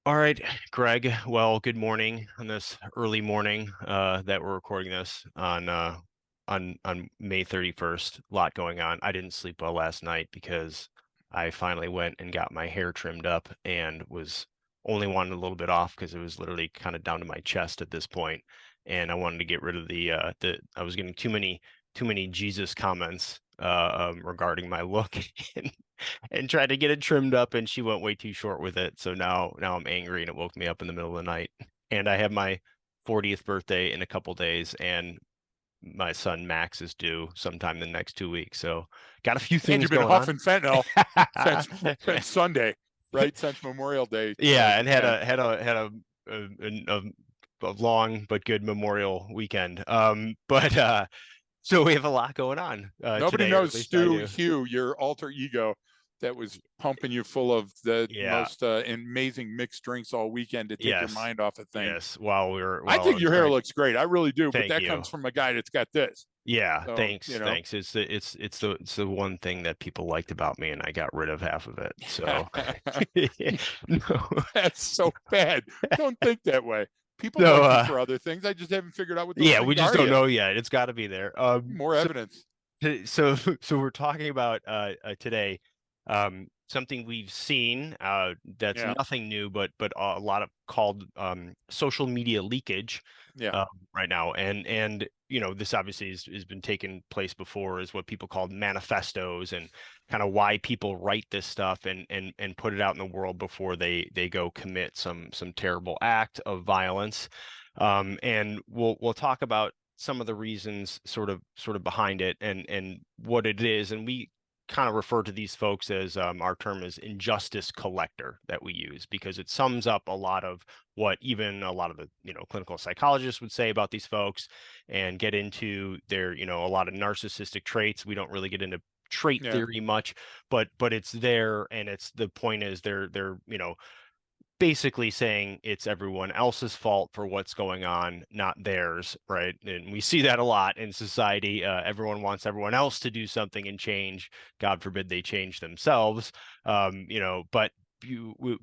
All right, Greg. Well, good morning on this early morning that we're recording this on May 31st. A lot going on. I didn't sleep well last night because I finally went and got my hair trimmed up and was only wanted a little bit off because it was literally kind of down to my chest at this point. And I wanted to get rid of the I was getting too many Jesus comments regarding my look and tried to get it trimmed up, and she went way too short with it. So now I'm angry, and it woke me up in the middle of the night. And I have my 40th birthday in a couple days, and my son Max is due sometime in the next 2 weeks. So got a few And things you've been going on. huffing fentanyl since Sunday, right? Since Memorial Day Yeah, and weekend. had a long but good Memorial weekend. But so we have a lot going on Nobody today, or at knows least I Stu do. Hugh, your alter ego, that was pumping you full of the Yeah. most amazing mixed drinks all weekend to take your Yes. mind off of things. Yes. While I I think was your hair trying. looks great. I really do, but Thank that you. comes from a guy that's got this. Yeah, So, thanks, thanks. It's the one thing that people liked about me, and I got rid of half of it. So no, that's so bad. Don't think that way. People so like you for other things. I just haven't figured out what those yeah, we things just are don't yet. know yet. It's got to be there. More evidence. So we're talking about today something we've seen that's Yeah. nothing new, but a lot of called social media leakage Yeah. uh, right now, and this obviously has been taking place before, is what people call manifestos, and kind of why people write this stuff and put it out in the world before they go commit some terrible act of violence. And we'll talk about some of the reasons sort of behind it and what it is. And we kind of refer to these folks as our term is injustice collector that we use, because it sums up a lot of what even a lot of the clinical psychologists would say about these folks, and get into their a lot of narcissistic traits. We don't really get into trait Yeah. theory much, but it's there, and it's the point is they're basically saying it's everyone else's fault for what's going on, not theirs, right? And we see that a lot in society. Everyone wants everyone else to do something and change. God forbid they change themselves. But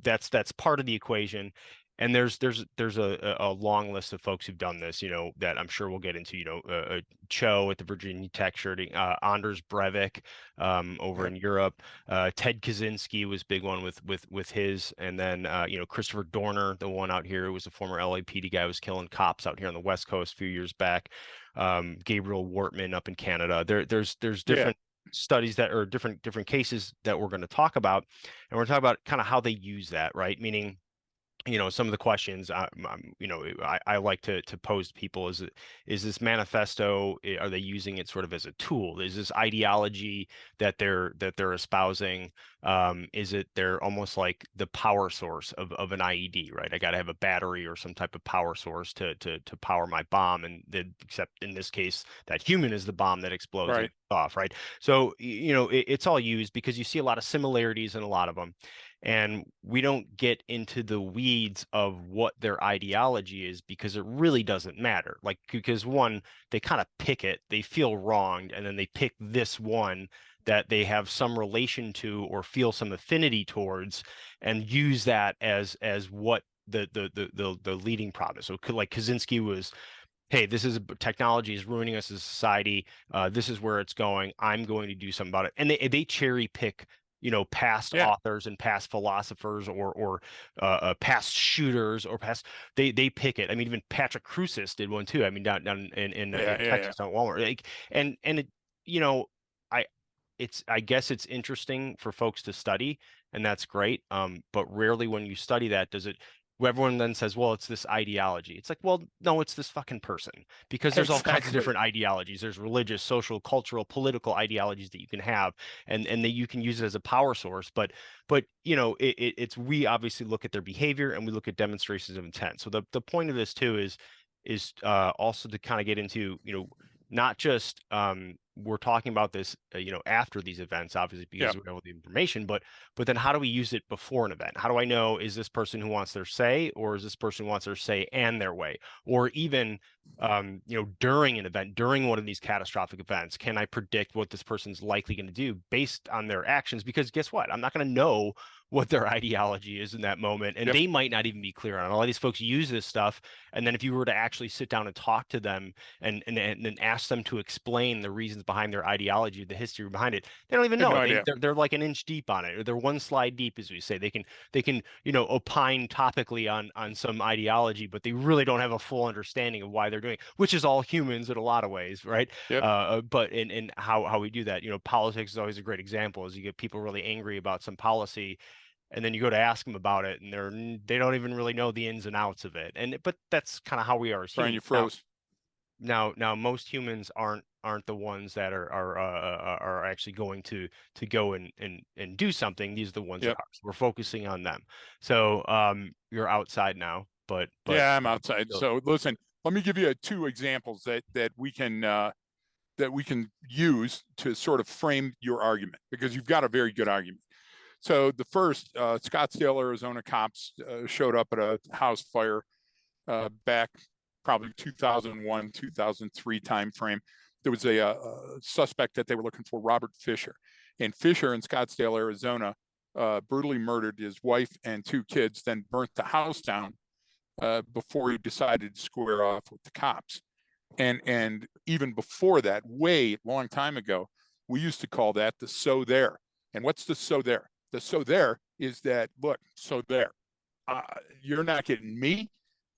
that's part of the equation. And there's a long list of folks who've done this, that I'm sure we'll get into, Cho at the Virginia Tech shooting, Anders Breivik over Yep. in Europe. Ted Kaczynski was a big one with his, and then Christopher Dorner, the one out here who was a former LAPD guy, was killing cops out here on the West Coast a few years back. Gabriel Wortman up in Canada. There's Yeah. different studies that are different cases that we're going to talk about, and we're talking about kind of how they use that, right? Meaning, some of the questions I like to pose to people is this manifesto, are they using it sort of as a tool? Is this ideology that they're espousing, is it they're almost like the power source of an IED, right? I got to have a battery or some type of power source to power my bomb, and except in this case that human is the bomb that explodes and Right. goes off, right? So it's all used because you see a lot of similarities in a lot of them, and we don't get into the weeds of what their ideology is, because it really doesn't matter. Like, because one, they kind of pick it, they feel wronged, and then they pick this one that they have some relation to or feel some affinity towards, and use that as what the leading problem is. So like Kaczynski was, hey, this is technology is ruining us as a society. This is where it's going. I'm going to do something about it. And they cherry pick, past Yeah. authors and past philosophers, or past shooters, or past, they pick it. I mean, even Patrick Crucis did one too. I mean, down Yeah. in Yeah. Yeah. Texas on Walmart. Like, and it, you know, I I guess it's interesting for folks to study, and that's great. But rarely when you study that does it. Everyone then says, well, it's this ideology. It's like, well, no, it's this fucking person, because there's all kinds of Exactly. different ideologies. There's religious, social, cultural, political ideologies that you can have, and that you can use it as a power source. But it's, we obviously look at their behavior, and we look at demonstrations of intent. So the point of this too is also to kind of get into, not just we're talking about this, after these events, obviously, because Yeah. we know the information, but then how do we use it before an event? How do I know, is this person who wants their say, or is this person who wants their say and their way? Or even during an event, during one of these catastrophic events, can I predict what this person's likely going to do based on their actions? Because guess what? I'm not going to know what their ideology is in that moment, and Yep. they might not even be clear on it. A lot of these folks use this stuff, and then if you were to actually sit down and talk to them and ask them to explain the reasons behind their ideology, the history behind it, they don't even Had know no it. idea. They're like an inch deep on it, or they're one slide deep, as we say. They can opine topically on some ideology, but they really don't have a full understanding of why they're doing it, which is all humans in a lot of ways, right? Yep. But in how we do that, politics is always a great example. Is you get people really angry about some policy, and then you go to ask them about it, and they don't even really know the ins and outs of it. But that's kind of how we are as Brian, humans. you Now, froze. now, most humans aren't the ones that are actually going to go and do something. These are the ones that Yep. are. So we're focusing on them. So you're outside now, but Yeah, I'm outside. still, So listen, let me give you two examples that we can use to sort of frame your argument, because you've got a very good argument. So the first, Scottsdale, Arizona cops showed up at a house fire back probably 2001, 2003 timeframe. There was a suspect that they were looking for, Robert Fisher. And Fisher in Scottsdale, Arizona, brutally murdered his wife and two kids, then burnt the house down before he decided to square off with the cops. And even before that, way long time ago, we used to call that the so there. And what's the so there? The so there is that, look, so there. You're not getting me.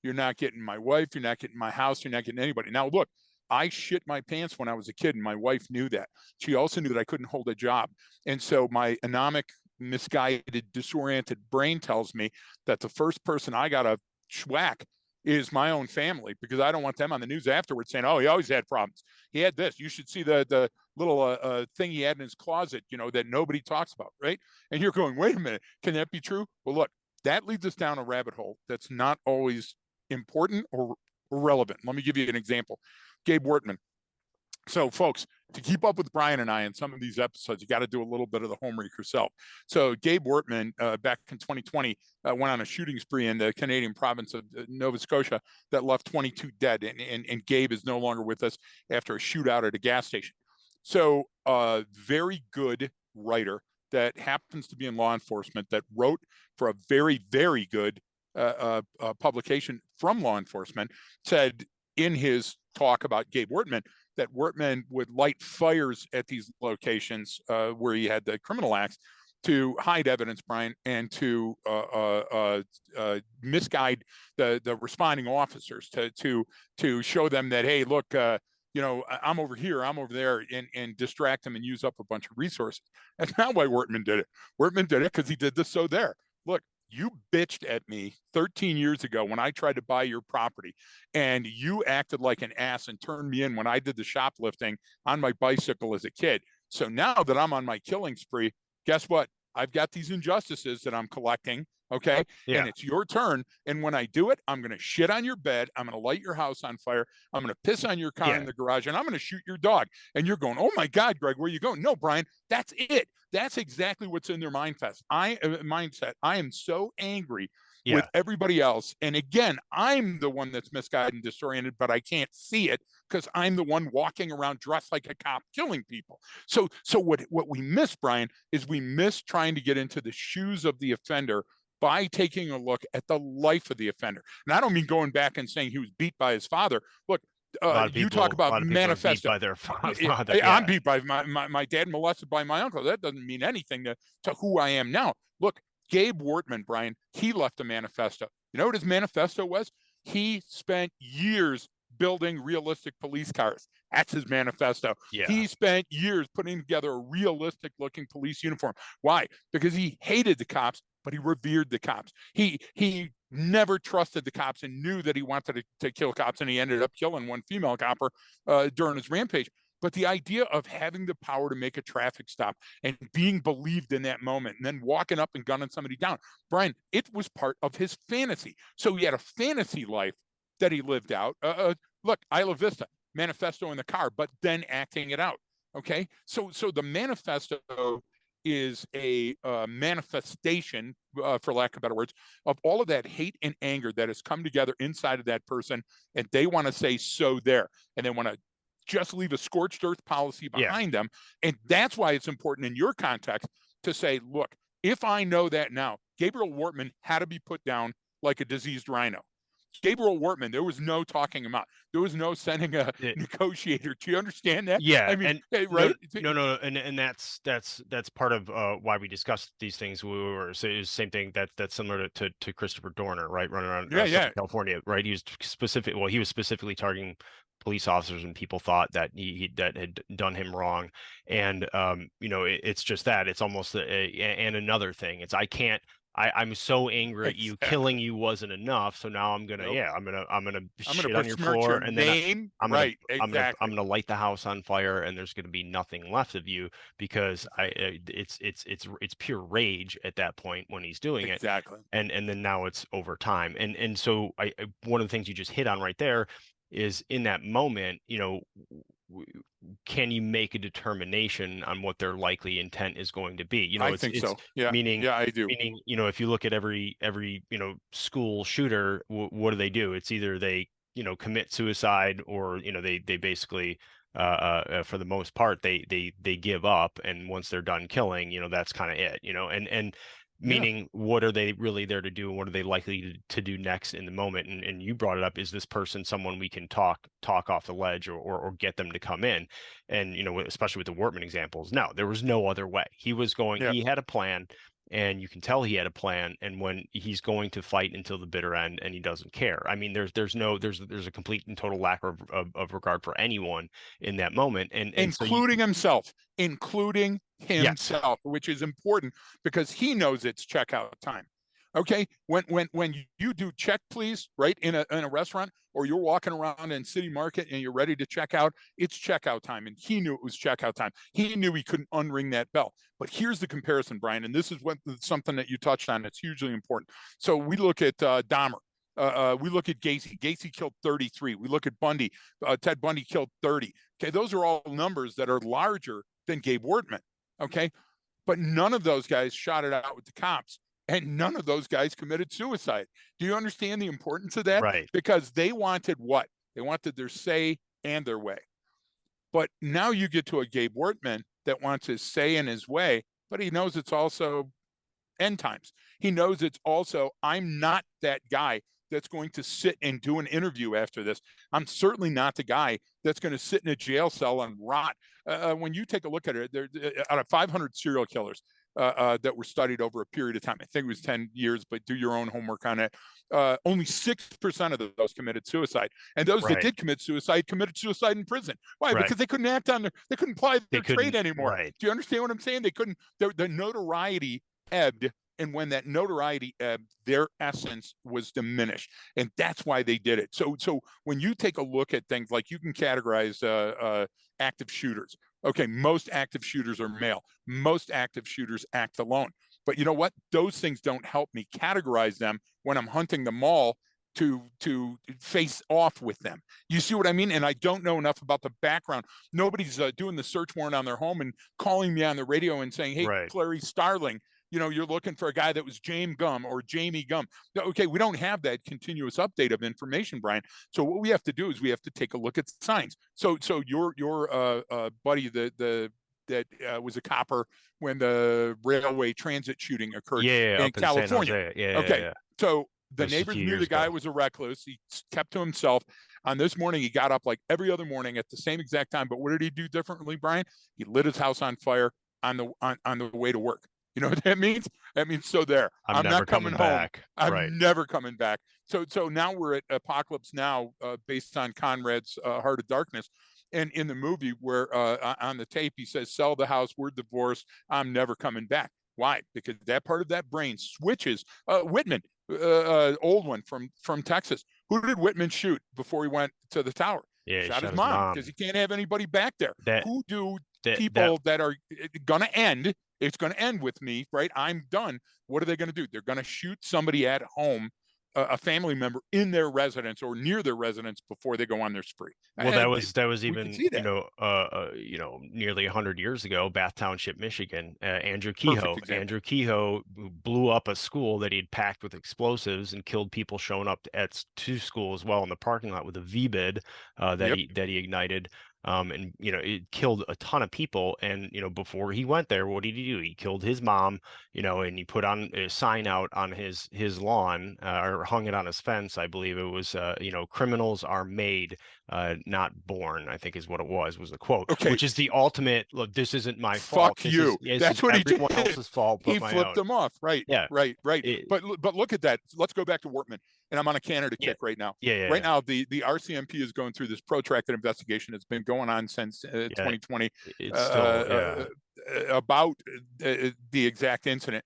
You're not getting my wife. You're not getting my house. You're not getting anybody. Now, look, I shit my pants when I was a kid, and my wife knew that. She also knew that I couldn't hold a job. And so my anomic, misguided, disoriented brain tells me that the first person I got to schwack is my own family, because I don't want them on the news afterwards saying, oh, he always had problems. He had this. You should see the little thing he had in his closet, that nobody talks about, right? And you're going, wait a minute, can that be true? Well, look, that leads us down a rabbit hole that's not always important or relevant. Let me give you an example. Gabe Wortman. So, folks, to keep up with Brian and I in some of these episodes, you got to do a little bit of the homework yourself. So, Gabe Wortman, back in 2020, went on a shooting spree in the Canadian province of Nova Scotia that left 22 dead. And Gabe is no longer with us after a shootout at a gas station. So, very good writer that happens to be in law enforcement that wrote for a very, very good publication from law enforcement, said in his talk about Gabe Wortman that Wortman would light fires at these locations where he had the criminal acts to hide evidence, Brian, and to misguide the responding officers to show them that, hey, look, I'm over here, I'm over there, and distract them and use up a bunch of resources. That's not why Wortman did it. Wortman did it because he did this so there. Look, you bitched at me 13 years ago when I tried to buy your property, and you acted like an ass and turned me in when I did the shoplifting on my bicycle as a kid. So now that I'm on my killing spree, guess what? I've got these injustices that I'm collecting. Okay. And yeah, it's your turn. And when I do it, I'm going to shit on your bed. I'm going to light your house on fire. I'm going to piss on your car in yeah, the garage, and I'm going to shoot your dog. And you're going, oh my God, Greg, where are you going? No, Brian, that's it. That's exactly what's in their mindset. I am so angry with yeah. everybody else. And again, I'm the one that's misguided and disoriented, but I can't see it because I'm the one walking around dressed like a cop killing people. So what we miss, Brian, is we miss trying to get into the shoes of the offender by taking a look at the life of the offender. And I don't mean going back and saying he was beat by his father. Look, you talk A about lot of people are beat manifesto. by their father. I'm Yeah, beat by my dad, molested by my uncle. That doesn't mean anything to who I am now. Look, Gabe Wortman, Brian, he left a manifesto. You know what his manifesto was? He spent years building realistic police cars. That's his manifesto. yeah. He spent years putting together a realistic looking police uniform. Why? Because he hated the cops, but he revered the cops. He never trusted the cops and knew that he wanted to kill cops, and he ended up killing one female copper during his rampage. But the idea of having the power to make a traffic stop and being believed in that moment and then walking up and gunning somebody down, Brian, it was part of his fantasy. So he had a fantasy life that he lived out. Look, Isla Vista, manifesto in the car, but then acting it out. Okay. So the manifesto is a manifestation, for lack of better words, of all of that hate and anger that has come together inside of that person, and they want to say so there, and they want to just leave a scorched earth policy Yeah. behind them. And that's why it's important in your context to say, look, if I know that now, Gabriel Wortman had to be put down like a diseased rhino. Gabriel Wortman, there was no talking him out. There was no sending a It, negotiator. Do you understand that? yeah, I mean, and no, right? no, and that's part of why we discussed these things. We were so it was the same thing that's similar to Christopher Dorner, right, running around Yeah, Southern yeah, California, right? He was specific. Well, he was specifically targeting police officers, and people thought that he that had done him wrong. And it's just that it's almost and another thing. It's I can't. I'm so angry at you. Killing exactly. you wasn't enough, so now I'm gonna Nope. yeah I'm gonna I'm going to shit on your besmirch floor, your and then name. I'm gonna Right, I'm exactly. gonna light the house on fire, and there's gonna be nothing left of you because it's pure rage at that point when he's doing it, Exactly. and then now it's over time, and so one of the things you just hit on right there is in that moment, can you make a determination on what their likely intent is going to be? I think It's so. Yeah, meaning yeah, I do. if you look at every school shooter, what do? It's either they commit suicide, or they basically for the most part they give up, and once they're done killing, that's kind of it, and Yeah, meaning what are they really there to do, and what are they likely to do next in the moment, and you brought it up, is this person someone we can talk off the ledge, or get them to come in, and especially with the Wortman examples, no, there was no other way. yeah. He had a plan, and you can tell he had a plan, and when he's going to fight until the bitter end, and he doesn't care. I mean, there's a complete and total lack of regard for anyone in that moment, and so you Including himself, including yes, himself, which is important because he knows it's checkout time. Okay, when you do check please, right, in a restaurant, or you're walking around in City Market and you're ready to check out, it's checkout time, and he knew it was checkout time. He knew he couldn't unring that bell. But here's the comparison, Brian, and this is something that you touched on that's hugely important. So we look at Dahmer. We look at Gacy. Gacy killed 33. We look at Bundy. Ted Bundy killed 30. Okay, those are all numbers that are larger than Gabe Wortman. Okay, but none of those guys shot it out with the cops, and none of those guys committed suicide. Do you understand the importance of that? right, Because they wanted what? They wanted their say and their way. But now you get to a Gabe Wortman that wants his say and his way, but he knows it's also end times. He knows it's also, I'm not that guy that's going to sit and do an interview after this. I'm certainly not the guy that's going to sit in a jail cell and rot. When you take a look at it, out of 500 serial killers that were studied over a period of time, I think it was 10 years, but do your own homework on it. Only 6% of those committed suicide. And those that right, did commit suicide committed suicide in prison. Why? right. Because they couldn't act on they couldn't apply They their trade couldn't, anymore. right, Do you understand what I'm saying? They couldn't, the notoriety ebbed, and when that notoriety ebbed, their essence was diminished, and that's why they did it. So when you take a look at things like, you can categorize active shooters. Okay, most active shooters are male. Most active shooters act alone. But you know what? Those things don't help me categorize them when I'm hunting the mall to face off with them. You see what I mean? And I don't know enough about the background. Nobody's doing the search warrant on their home and calling me on the radio and saying, "Hey, right. Clarice Starling, you're looking for a guy that was James Gum or Jamie Gum." Okay, we don't have that continuous update of information, Brian. So what we have to do is we have to take a look at signs. So your buddy, that was a copper when the railway transit shooting occurred Yeah, in up in San California. Jose. Yeah, Okay, yeah. so the Just a neighbors few knew years the guy ago. was a recluse. He kept to himself. On this morning, he got up like every other morning at the same exact time. But what did he do differently, Brian? He lit his house on fire on the way to work. You know what that means? That means, so there, I'm I'm never not coming coming home. back. Right, I'm never coming back. So now we're at Apocalypse Now, based on Conrad's Heart of Darkness. And in the movie, where on the tape he says, "Sell the house, we're divorced, I'm never coming back." Why? Because that part of that brain switches. Whitman, old one from Texas. Who did Whitman shoot before he went to the tower? yeah, he Shot his shot his mom, because mom. he can't have anybody back there. That Who do that people that are going to end? It's going to end with me, right? I'm done. What are they going to do? They're going to shoot somebody at home a family member in their residence or near their residence before they go on their spree. Well, And that was we can even, see that. nearly 100 years ago, Bath Township, Michigan. Perfect example. Andrew Kehoe blew up a school that he'd packed with explosives and killed people showing up to school as well in the parking lot with a V-bid Yep. that he ignited. And it killed a ton of people. And before he went there, what did he do? He killed his mom, and he put on a sign out on his lawn, or hung it on his fence. I believe it was, criminals are made, not born, I think is what it was the quote, Okay. which is the ultimate, look, this isn't my fault. Fuck you. This is That's what he everyone did. else's fault but He my flipped own. them off. Right. Yeah. Right. Right. It, But look at that. Let's go back to Wortman. And I'm on a Canada yeah. kick right now. Yeah. Yeah. Right Yeah. now, the RCMP is going through this protracted investigation that's been going on since Yeah. 2020 It's still, yeah. about the exact incident.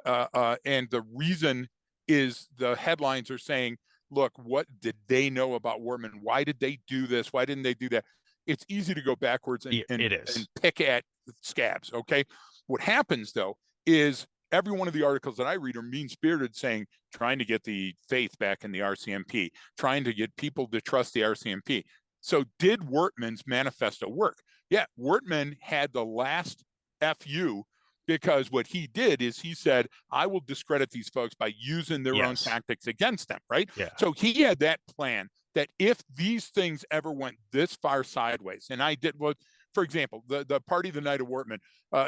And the reason is the headlines are saying, look, what did they know about Wortman? Why did they do this? Why didn't they do that? It's easy to go backwards and It is. pick at scabs. Okay. What happens though is every one of the articles that I read are mean spirited, saying, trying to get the faith back in the RCMP, trying to get people to trust the RCMP. So did Wortman's manifesto work? Yeah. Wortman had the last FU, because what he did is he said, I will discredit these folks by using their own Yes. tactics against them, right? Yeah. So he had that plan that if these things ever went this far sideways, and I did what, for example, the party the night of Wortman,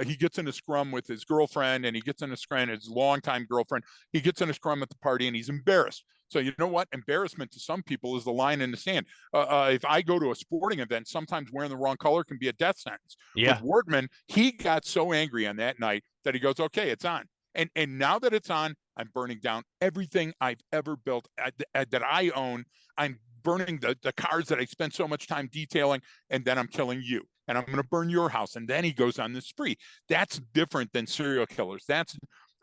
he gets in a scrum with his girlfriend, and he gets in a scrum, his longtime girlfriend, he gets in a scrum at the party, and he's embarrassed. So you know what? Embarrassment to some people is the line in the sand. If I go to a sporting event, sometimes wearing the wrong color can be a death sentence. Yeah. With Wortman, he got so angry on that night that he goes, okay, it's on. And now that it's on, I'm burning down everything I've ever built that I own. I'm burning the cars that I spent so much time detailing, and then I'm killing you. And I'm going to burn your house. And then he goes on this spree. That's different than serial killers. That's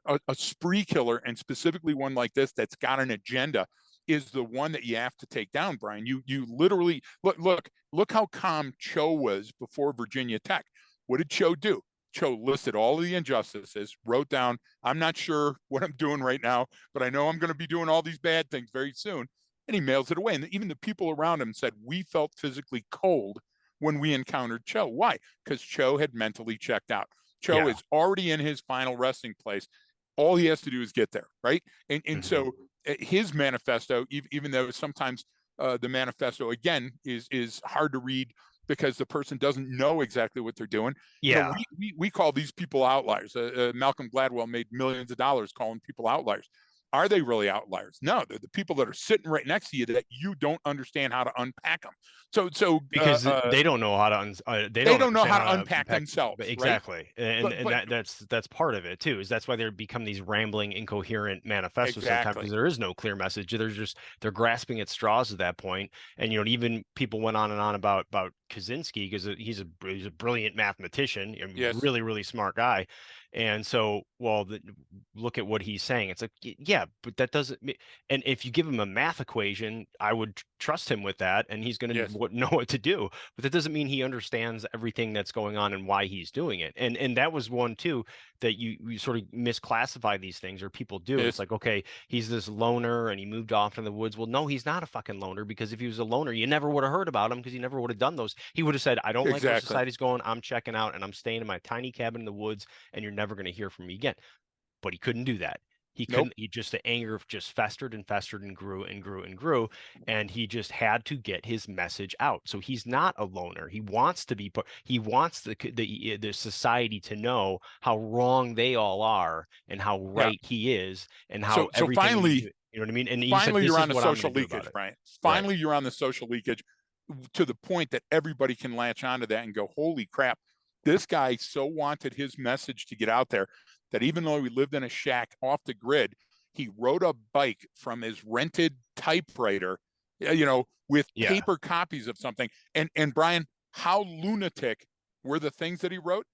a spree killer, and specifically one like this that's got an agenda, is the one that you have to take down, Brian. You literally look how calm Cho was before Virginia Tech. What did Cho do? Cho listed all of the injustices, wrote down, I'm not sure what I'm doing right now, but I know I'm going to be doing all these bad things very soon. And he mails it away. And even the people around him said, we felt physically cold when we encountered Cho. Why? Because Cho had mentally checked out. Cho is already in his final resting place. All he has to do is get there, right? And so his manifesto, even though sometimes the manifesto, again, is hard to read because the person doesn't know exactly what they're doing. Yeah. We call these people outliers. Malcolm Gladwell made millions of dollars calling people outliers. Are they really outliers? No, they're the people that are sitting right next to you that you don't understand how to unpack them. So because they don't know how to they don't know how to unpack themselves, exactly, right? and that's part of it too. Is that's why they become these rambling, incoherent manifestos sometimes, because there is no clear message. They're grasping at straws at that point. And even people went on and on about Kaczynski, because he's a brilliant mathematician, yes. really, really smart guy. And so, look at what he's saying. It's like, yeah, but that doesn't. And if you give him a math equation, I would trust him with that, and he's going to know what to do. But that doesn't mean he understands everything that's going on and why he's doing it. And that was one too, that you sort of misclassify these things, or people do. It's like, okay, he's this loner and he moved off in the woods. Well, no, he's not a fucking loner, because if he was a loner, you never would have heard about him, because he never would have done those. He would have said, I don't like where society's going. I'm checking out, and I'm staying in my tiny cabin in the woods, and you're never going to hear from me again. But he couldn't do that. He couldn't. He just, the anger just festered and festered and grew and grew and grew, and he just had to get his message out. So he's not a loner. He wants to be. He wants the society to know how wrong they all are, and how right he is, and how so finally, you know what I mean. And finally, you're on the social leakage, Brian. Finally, you're on the social leakage, to the point that everybody can latch onto that and go, holy crap, this guy so wanted his message to get out there that even though he lived in a shack off the grid, he rode a bike from his rented typewriter, with paper copies of something. And Brian, how lunatic were the things that he wrote?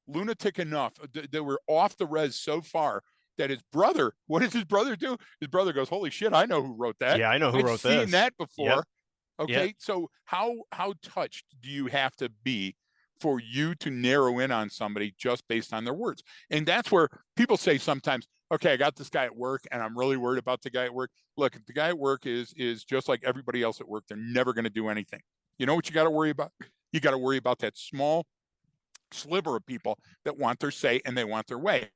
Lunatic enough. They were off the res so far that his brother, what does his brother do? His brother goes, holy shit, I know who wrote that. Yeah, I know who wrote this. I've seen that before. Yep. Okay, yep. So how touched do you have to be for you to narrow in on somebody just based on their words? And that's where people say sometimes, okay, I got this guy at work and I'm really worried about the guy at work. Look, if the guy at work is just like everybody else at work, they're never going to do anything. You know what you got to worry about? You got to worry about that small sliver of people that want their say and they want their way.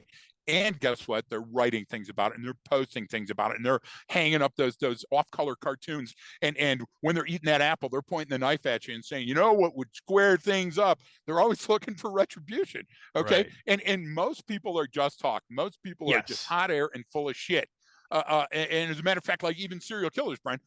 And guess what? They're writing things about it and they're posting things about it and they're hanging up those off-color cartoons. And when they're eating that apple, they're pointing the knife at you and saying, you know what would square things up? They're always looking for retribution. Okay. Right. And most people are just talk. Most people are just Yes. hot air and full of shit. And as a matter of fact, like even serial killers, Brian,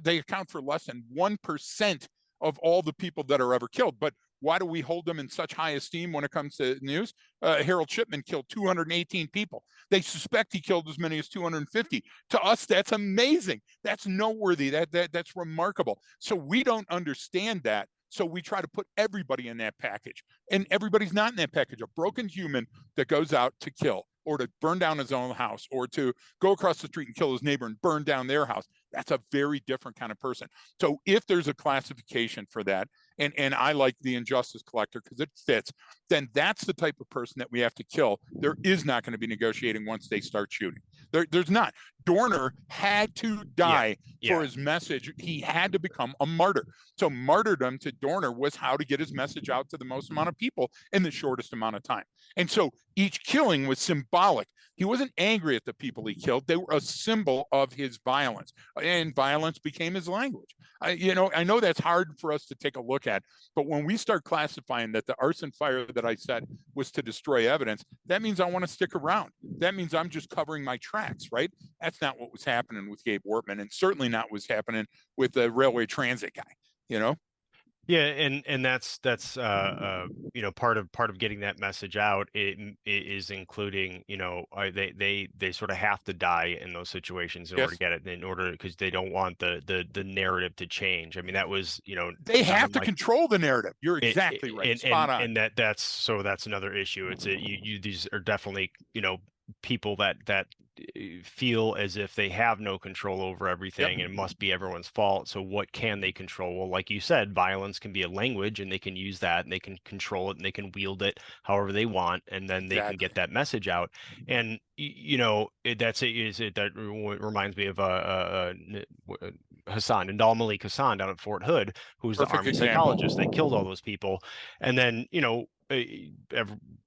they account for less than 1% of all the people that are ever killed. But why do we hold them in such high esteem when it comes to news? Harold Shipman killed 218 people. They suspect he killed as many as 250. To us, that's amazing. That's noteworthy. That's remarkable. So we don't understand that. So we try to put everybody in that package. And everybody's not in that package. A broken human that goes out to kill or to burn down his own house or to go across the street and kill his neighbor and burn down their house. That's a very different kind of person. So if there's a classification for that, and I like the injustice collector because it fits, then that's the type of person that we have to kill. There is not going to be negotiating once they start shooting. There's not. Dorner had to die for his message. He had to become a martyr. So martyrdom to Dorner was how to get his message out to the most amount of people in the shortest amount of time. And so each killing was symbolic. He wasn't angry at the people he killed. They were a symbol of his violence, and violence became his language. I know that's hard for us to take a look at, but when we start classifying that the arson fire that I said was to destroy evidence, that means I want to stick around. That means I'm just covering my tracks, right? That's not what was happening with Gabe Wortman, and certainly not what's happening with the railway transit guy, you know? Yeah, and that's part of getting that message out. It is including, they sort of have to die in those situations in order to Yes. get it, in order because they don't want the narrative to change. I mean, that was, They John have to Mike. control the narrative. You're exactly it, right. Spot on. and that's another issue. It's these are definitely, people that feel as if they have no control over Yep. everything and it must be everyone's fault. So what can they control? Well, like you said, violence can be a language and they can use that and they can control it and they can wield it however they want, and then they can Exactly. get that message out. And that reminds me of Hassan and Dal Malik Hassan down at Fort Hood, who's the Perfect army example. psychologist that killed all those people. And then,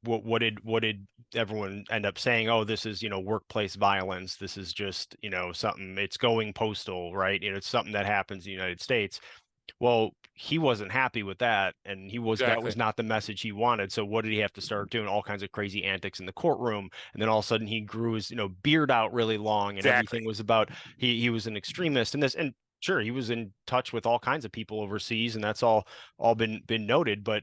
what did everyone end up saying? Oh, this is, workplace violence. This is just, something, it's going postal, right? It's something that happens in the United States. Well, he wasn't happy with that, and that Exactly. was not the message he wanted. So what did he have to start doing? All kinds of crazy antics in the courtroom, and then all of a sudden he grew his, beard out really long, and Exactly. everything was about he was an extremist, and this, and sure, he was in touch with all kinds of people overseas, and that's all been noted, but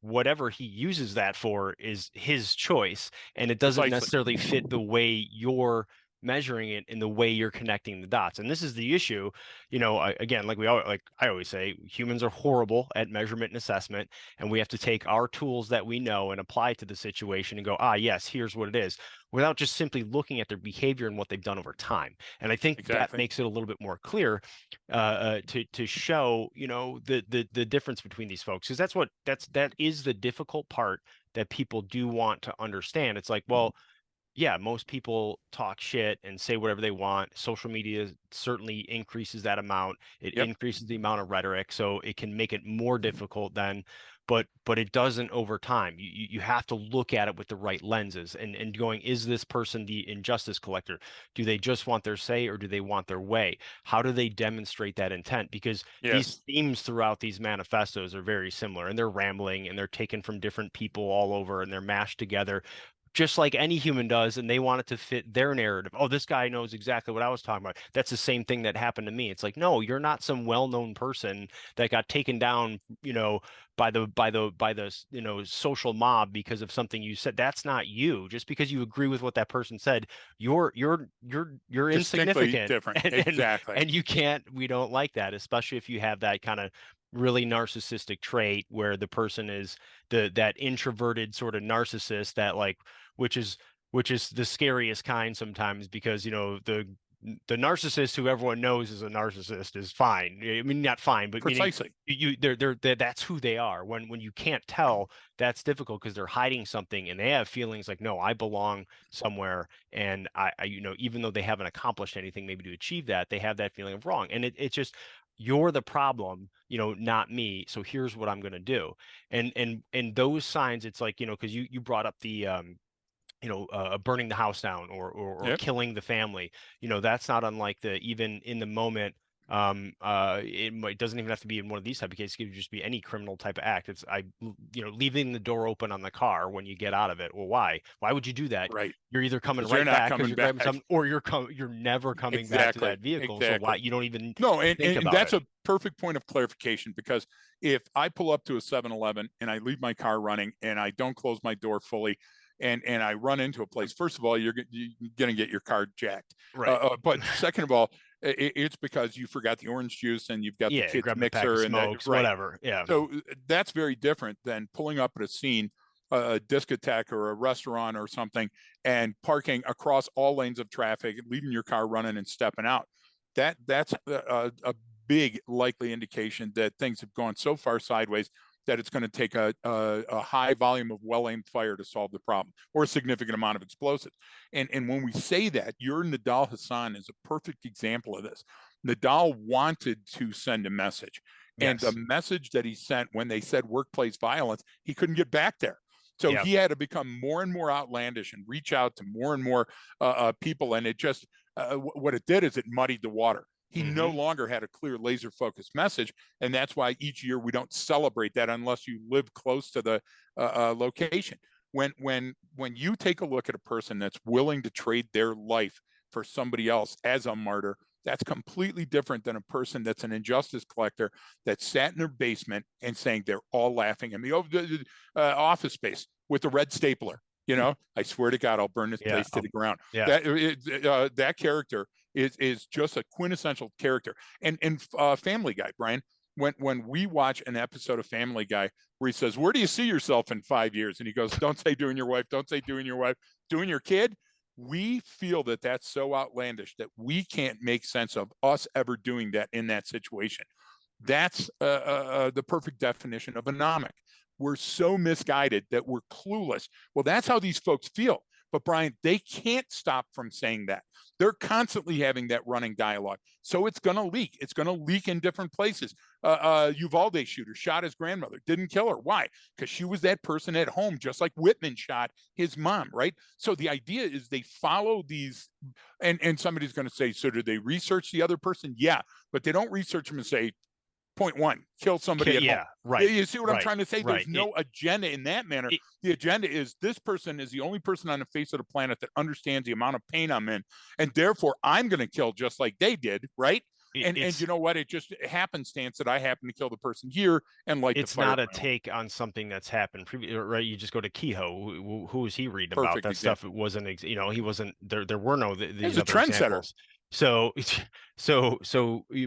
whatever he uses that for is his choice, and it doesn't Precisely. necessarily fit the way you're measuring it in the way you're connecting the dots. And this is the issue. Again, like I always say, humans are horrible at measurement and assessment, and we have to take our tools that we know and apply it to the situation and go, yes, here's what it is, without just simply looking at their behavior and what they've done over time. And I think that Exactly. makes it a little bit more clear, to show, the difference between these folks, because that is the difficult part that people do want to understand. It's like, well, yeah, most people talk shit and say whatever they want. Social media certainly increases that amount. It Yep. increases the amount of rhetoric, so it can make it more difficult then. But it doesn't over time. You have to look at it with the right lenses and going, is this person the injustice collector? Do they just want their say or do they want their way? How do they demonstrate that intent? Because these Yes. themes throughout these manifestos are very similar, and they're rambling and they're taken from different people all over and they're mashed together just like any human does, and they want it to fit their narrative. Oh, this guy knows exactly what I was talking about. That's the same thing that happened to me. It's like, no, you're not some well-known person that got taken down, by the social mob because of something you said. That's not you. Just because you agree with what that person said, you're Distinctly insignificant, different. and Exactly. and you can't. We don't like that, especially if you have that kind of really narcissistic trait where the person is that introverted sort of narcissist that, like, which is the scariest kind sometimes, because the the narcissist who everyone knows is a narcissist is fine. I mean, not fine, but meaning Precisely. they're that's who they are. When you can't tell, that's difficult because they're hiding something and they have feelings like, no, I belong somewhere, and even though they haven't accomplished anything maybe to achieve that, they have that feeling of wrong, and it's just you're the problem, not me. So here's what I'm going to do. And those signs, it's like, because you brought up the burning the house down or Yep. killing the family. That's not unlike the even in the moment. It doesn't even have to be in one of these type of cases. It could just be any criminal type of act. Leaving the door open on the car when you get out of it. Well, why? Why would you do that? Right. You're either coming Because you're right not back because coming you're back. grabbing something, or you're never coming back to Exactly. that vehicle. So why Exactly. you don't even No, and, think and about that's it? a perfect point of clarification, because if I pull up to a 7-Eleven and I leave my car running and I don't close my door fully, and I run into a place, first of all, you're going to get your car jacked. Right. But second of all, it's because you forgot the orange juice and you've got the Yeah. kids Grab the pack of mixer and that, smokes, right. whatever. Yeah. So that's very different than pulling up at a scene, a discotheque or a restaurant or something, and parking across all lanes of traffic, leaving your car running and stepping out. That's a big likely indication that things have gone so far sideways that it's going to take a high volume of well-aimed fire to solve the problem, or a significant amount of explosives. And when we say that, your Nadal Hassan is a perfect example of this. Nadal wanted to send a message, and the Yes. message that he sent when they said workplace violence, he couldn't get back there. So Yeah. he had to become more and more outlandish and reach out to more and more people. And it just, what it did is it muddied the water. He no Hmm. longer had a clear laser focused message. And that's why each year we don't celebrate that unless you live close to the location. When you take a look at a person that's willing to trade their life for somebody else as a martyr, that's completely different than a person that's an injustice collector that sat in their basement and saying they're all laughing at me. Oh, Office Space with the red stapler. I swear to God, I'll burn this Yeah. place to the ground. Yeah. That character is just a quintessential character. And Family Guy, Brian. When we watch an episode of Family Guy where he says, "Where do you see yourself in 5 years?" and he goes, "Don't say doing your wife. Don't say doing your wife. Doing your kid." We feel that that's so outlandish that we can't make sense of us ever doing that in that situation. That's the perfect definition of anomic. We're so misguided that we're clueless. Well, that's how these folks feel. But Brian, they can't stop from saying that. They're constantly having that running dialogue. So it's going to leak. It's going to leak in different places. Uvalde shooter shot his grandmother, didn't kill her. Why? Because she was that person at home, just like Whitman shot his mom, right? So the idea is they follow these, and somebody's going to say, so do they research the other person? Yeah, but they don't research them and say, point one, kill somebody at home. Yeah. Right. You see what I'm Right. trying to say? Right. There's no agenda in that manner. The agenda is this person is the only person on the face of the planet that understands the amount of pain I'm in, and therefore I'm going to kill just like they did, right? And you know what? It just happenstance that I happen to kill the person here and light the it's fire. not a take on something that's happened previously, right? You just go to Kehoe. Who was he reading about? Perfect That stuff. example. It wasn't, he wasn't there. There were no He's these a other trendsetter. examples. So,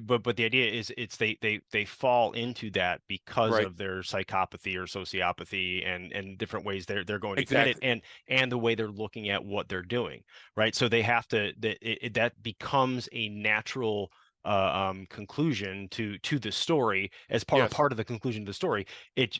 but the idea is it's they fall into that because Right. of their psychopathy or sociopathy and different ways they're going to commit it, Exactly. and the way they're looking at what they're doing, right? So they have to that becomes a natural conclusion to the story as Yes. part of the conclusion of the story. It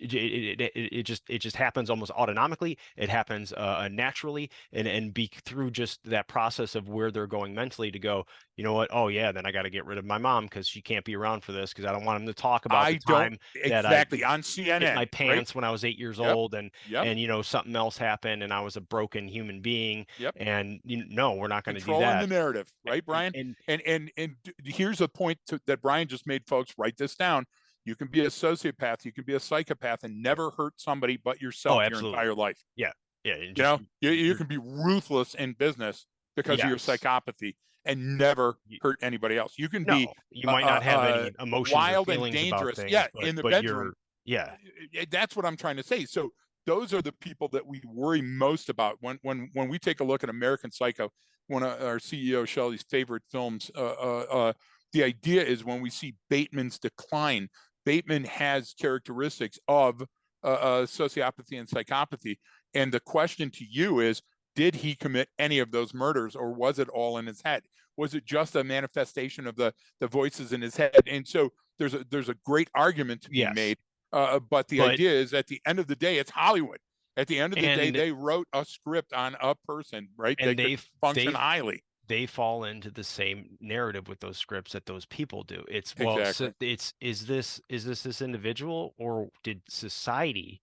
just happens almost autonomically. It happens naturally, and be through just that process of where they're going mentally to go, you know what? Oh yeah, then I got to get rid of my mom because she can't be around for this because I don't want him to talk about the I don't time that I exactly on shit CNN, my right? pants when I was 8 years Yep. old, and Yep. something else happened and I was a broken human being, Yep. and no, we're not going to do Controlling the that. narrative, right, Brian? And And here's a point that Brian just made, folks. Write this down. You can be a sociopath, you can be a psychopath, and never hurt somebody but oh, yourself your absolutely. entire life. Yeah. Yeah. And You just know, you can be ruthless in business because of your yes. psychopathy and never hurt anybody else. You can be No, you might not have any emotions or wild and feelings about dangerous. things, Yeah, in the but bedroom. you're yeah. That's what I'm trying to say. So those are the people that we worry most about when we take a look at American Psycho, one of our CEO Shelley's favorite films. The idea is when we see Bateman's decline, Bateman has characteristics of sociopathy and psychopathy. And the question to you is, did he commit any of those murders, or was it all in his head? Was it just a manifestation of the voices in his head? And so there's a great argument to be Yes, made. But the but idea is, at the end of the day, it's Hollywood. At the end of the day, and they wrote a script on a person, right? That and could function highly. they fall into the same narrative with those scripts that those people do. It's, well, so Exactly. it's, is this individual, or did society,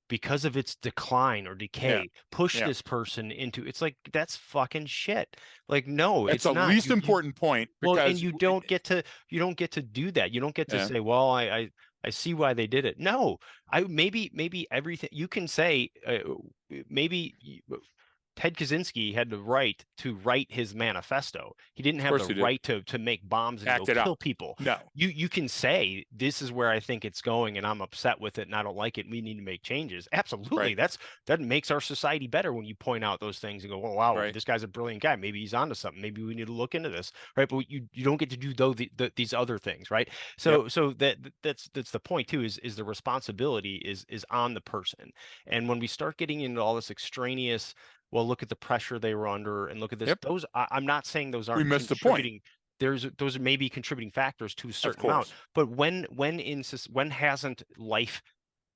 because of its decline or Yeah. decay, push Yeah. this person into, it's like, that's fucking shit. Like, no, That's it's the not. least important point, Well, and because you don't get to do that. You don't get to yeah, say, well, I see why they did it. No, maybe everything you can say, maybe Ted Kaczynski had the right to write his manifesto. He didn't of have course the he did. right to make bombs and go Act it kill out. people. No. You can say, this is where I think it's going, and I'm upset with it, and I don't like it, and we need to make changes. Absolutely. Right. That makes our society better when you point out those things and go, oh wow, Right. this guy's a brilliant guy. Maybe he's onto something. Maybe we need to look into this, right? But you don't get to do these other things, right? Yep. So that's the point too. Is the responsibility is on the person, and when we start getting into all this extraneous, well, look at the pressure they were under, and look at this. Yep. I'm not saying those We aren't missed the point. contributing. Those may be contributing factors to a Of certain amount, course. but when hasn't life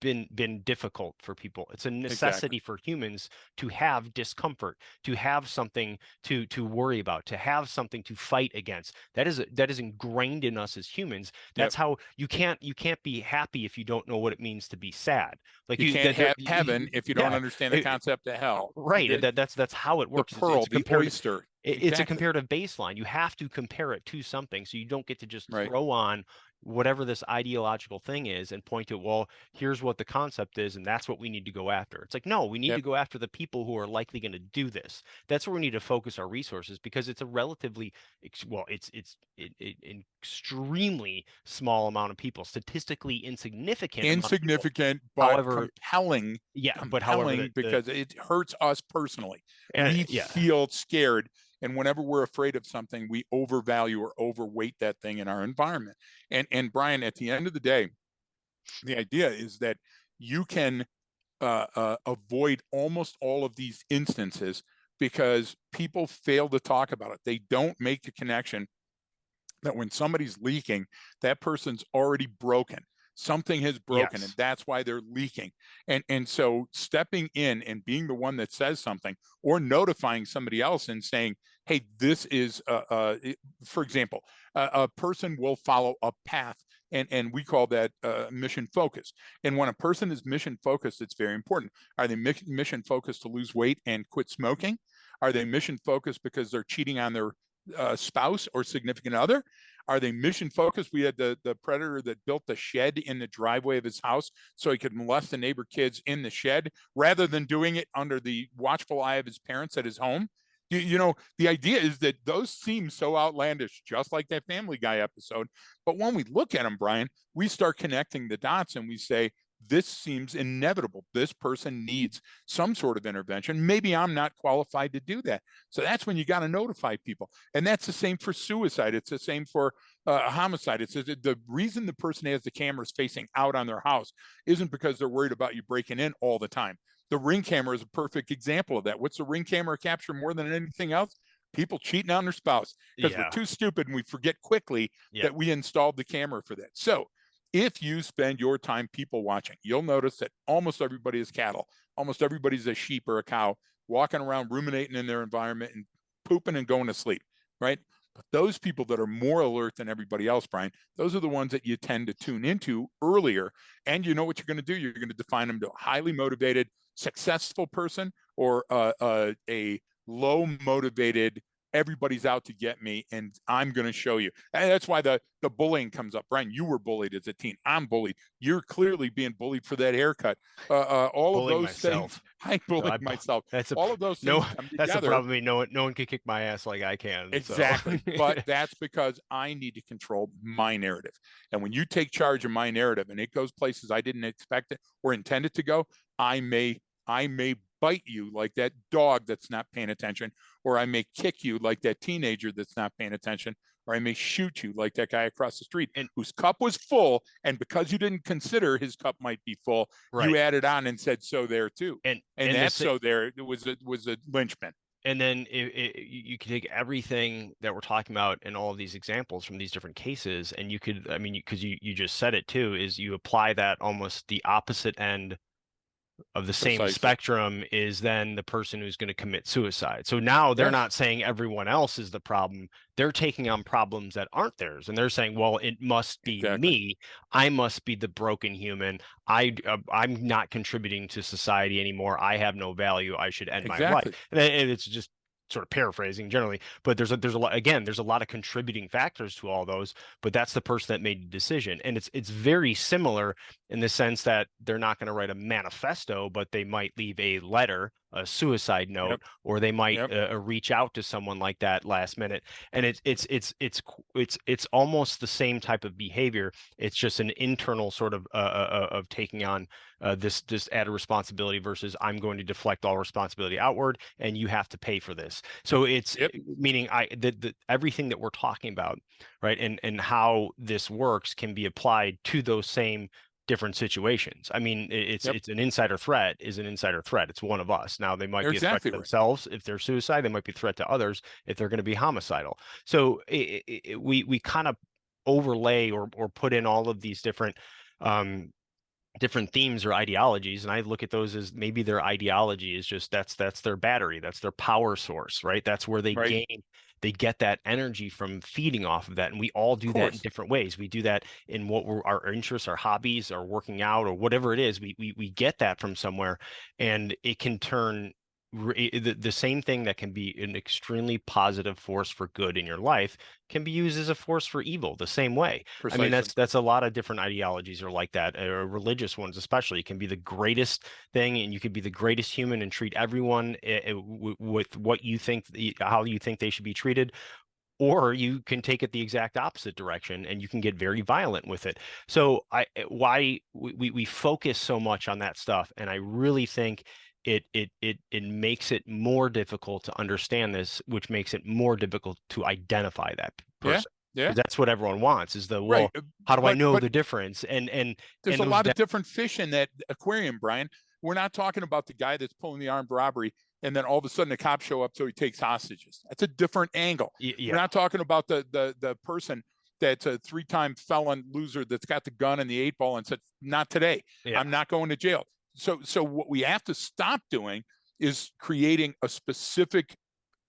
been difficult for people? It's a Exactly. necessity for humans to have discomfort, to have something to worry about, to have something to fight against. That is ingrained in us as humans. Yep. That's how you can't be happy if you don't know what it means to be sad. Like You you can't that have heaven if you don't yeah, understand the it- concept of hell. right. That's how it The works. pearl, It's a the comparative oyster. it's a Exactly. comparative baseline. You have to compare it to something. So you don't get to just Right. throw on whatever this ideological thing is and point to, well, here's what the concept is, and that's what we need to go after. It's like, no, we need to Yep. go after the people who are likely going to do this. That's where we need to focus our resources, because it's a relatively, well, it's extremely small amount of people, statistically insignificant amount of people. Insignificant, but However, compelling. yeah, but however, Compelling because it hurts us personally. We yeah, feel scared. And whenever we're afraid of something, we overvalue or overweight that thing in our environment. And Brian, at the end of the day, the idea is that you can avoid almost all of these instances because people fail to talk about it. They don't make the connection that when somebody's leaking, that person's already broken. Something has broken, and yes, that's why they're leaking. And so stepping in and being the one that says something, or notifying somebody else and saying, "Hey, this is," for example, a person will follow a path, and we call that mission focused. And when a person is mission focused, it's very important. Are they mission focused to lose weight and quit smoking? Are they mission focused because they're cheating on their spouse or significant other? Are they mission focused? We had the predator that built the shed in the driveway of his house so he could molest the neighbor kids in the shed rather than doing it under the watchful eye of his parents at his home. You know, the idea is that those seem so outlandish, just like that Family Guy episode. But when we look at them, Brian, we start connecting the dots and we say, this seems inevitable. This person needs some sort of intervention. Maybe I'm not qualified to do that. So that's when you got to notify people. And that's the same for suicide. It's the same for homicide. It's the reason the person has the cameras facing out on their house isn't because they're worried about you breaking in all the time. The Ring camera is a perfect example of that. What's the Ring camera capture more than anything else? People cheating on their spouse, because we're yeah, too stupid and we forget quickly yeah. that we installed the camera for that. So if you spend your time people watching, you'll notice that almost everybody is cattle. Almost everybody's a sheep or a cow, walking around ruminating in their environment and pooping and going to sleep, right? But those people that are more alert than everybody else, Brian, those are the ones that you tend to tune into earlier. And you know what you're going to do? You're going to define them to a highly motivated, successful person, or a low motivated, everybody's out to get me and I'm going to show you. And that's why the bullying comes up. Brian, you were bullied as a teen. I'm bullied. You're clearly being bullied for that haircut. All of Bullying those things, myself. I So bullied myself. that's a All of those no. things come That's the together. problem. No one can kick my ass like I can. So Exactly. But that's because I need to control my narrative. And when you take charge of my narrative and it goes places I didn't expect it or intend it to go, I may bite you like that dog that's not paying attention, or I may kick you like that teenager that's not paying attention, or I may shoot you, like that guy across the street And whose cup was full. And because you didn't consider his cup might be full, you right. added on and said, so there too. And And that this so there was a linchpin. and then you can take everything that we're talking about in all of these examples from these different cases, and you could, I mean, because you just said it too, is you apply that almost the opposite end of the same Precisely. spectrum is then the person who's going to commit suicide. So now they're Yes, not saying everyone else is the problem. They're taking on problems that aren't theirs. And they're saying, well, it must be exactly. me. I must be the broken human. I'm not contributing to society anymore. I have no value. I should end my life. Exactly. And it's just sort of paraphrasing generally, but there's a lot, again, there's a lot of contributing factors to all those, but that's the person that made the decision. And it's very similar in the sense that they're not going to write a manifesto, but they might leave a letter, a suicide Yep. note, or they might Yep. reach out to someone like that last minute. And it's almost the same type of behavior. It's just an internal sort of taking on this added responsibility versus I'm going to deflect all responsibility outward, and you have to pay for this. So it's Yep. meaning the everything that we're talking about, right, and how this works can be applied to those same different situations. I mean, Yep. it's an insider threat is an insider threat. It's one of us. Now they might You're be a threat exactly to right. themselves if they're suicide. They might be a threat to others if they're going to be homicidal. So we kind of overlay or put in all of these um, different themes or ideologies, and I look at those as maybe their ideology is just that's their battery, that's their power source, right? That's where Right. they get that energy from feeding off of that. And we all Of do that in course. different ways. We do that in what we're our interests, our hobbies, our working out, or whatever it is. We get that from somewhere, and it can turn the same thing that can be an extremely positive force for good in your life can be used as a force for evil the same way. I mean, Precisely. that's a lot of different ideologies are like that, or religious ones especially. It can be the greatest thing, and you could be the greatest human and treat everyone with what you think, how you think they should be treated, or you can take it the exact opposite direction and you can get very violent with it. So why we focus so much on that stuff, and I really think it makes it more difficult to understand this, which makes it more difficult to identify that Yeah. person, Yeah. because that's what everyone wants is the, Right. well, how do I know But the difference? there's And a those lot of different fish in that aquarium, Brian. We're not talking about the guy that's pulling the armed robbery and then all of a sudden the cops show up so he takes hostages. That's a different angle. We're yeah, not talking about the person that's a three-time felon loser that's got the gun and the 8 ball and said, not today. yeah, I'm not going to jail. So what we have to stop doing is creating a specific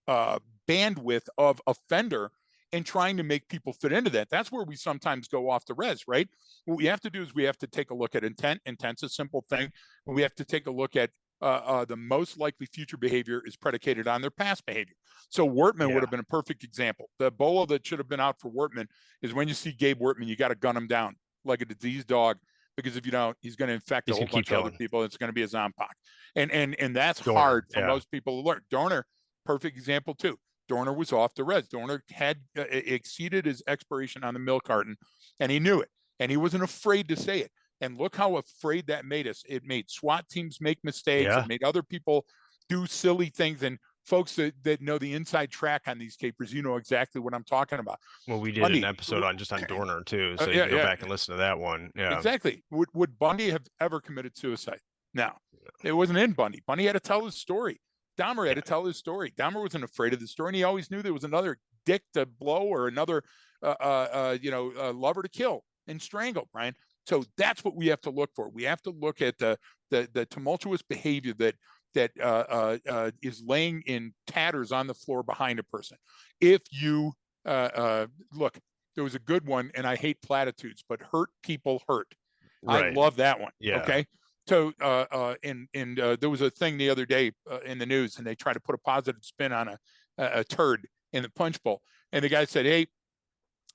uh, bandwidth of offender and trying to make people fit into that. That's where we sometimes go off the res, right? What we have to do is we have to take a look at intent. Intent's a simple thing. And we have to take a look at the most likely future behavior is predicated on their past behavior. So Wortman would yeah. have been a perfect example. The Ebola that should have been out for Wortman is when you see Gabe Wortman, you got to gun him down like a diseased dog, because if you don't, he's going to infect a He's whole gonna keep bunch of other killing. people. It's going to be a Zompox. And that's Dorner, hard for yeah. most people to learn. Dorner, perfect example too. Dorner was off the res. Dorner had exceeded his expiration on the milk carton, and he knew it, and he wasn't afraid to say it. And look how afraid that made us. It made SWAT teams make mistakes. It Yeah. made other people do silly things. And folks that know the inside track on these capers, you know exactly what I'm talking about. Well, we did an Bundy, episode on just on Dorner too, so you yeah, can go yeah, back and listen to that one. Yeah. exactly. Would Bundy have ever committed suicide? No, it wasn't in Bundy. Bundy had to tell his story. Dahmer had to tell his story. Dahmer wasn't afraid of the story, and he always knew there was another dick to blow or another, lover to kill and strangle. Brian. So that's what we have to look for. We have to look at the tumultuous behavior that is laying in tatters on the floor behind a person. If you look, there was a good one, and I hate platitudes, but hurt people hurt. I Right. love that one. Yeah. Okay. So, there was a thing the other day in the news, and they tried to put a positive spin on a turd in the punch bowl. And the guy said, "Hey,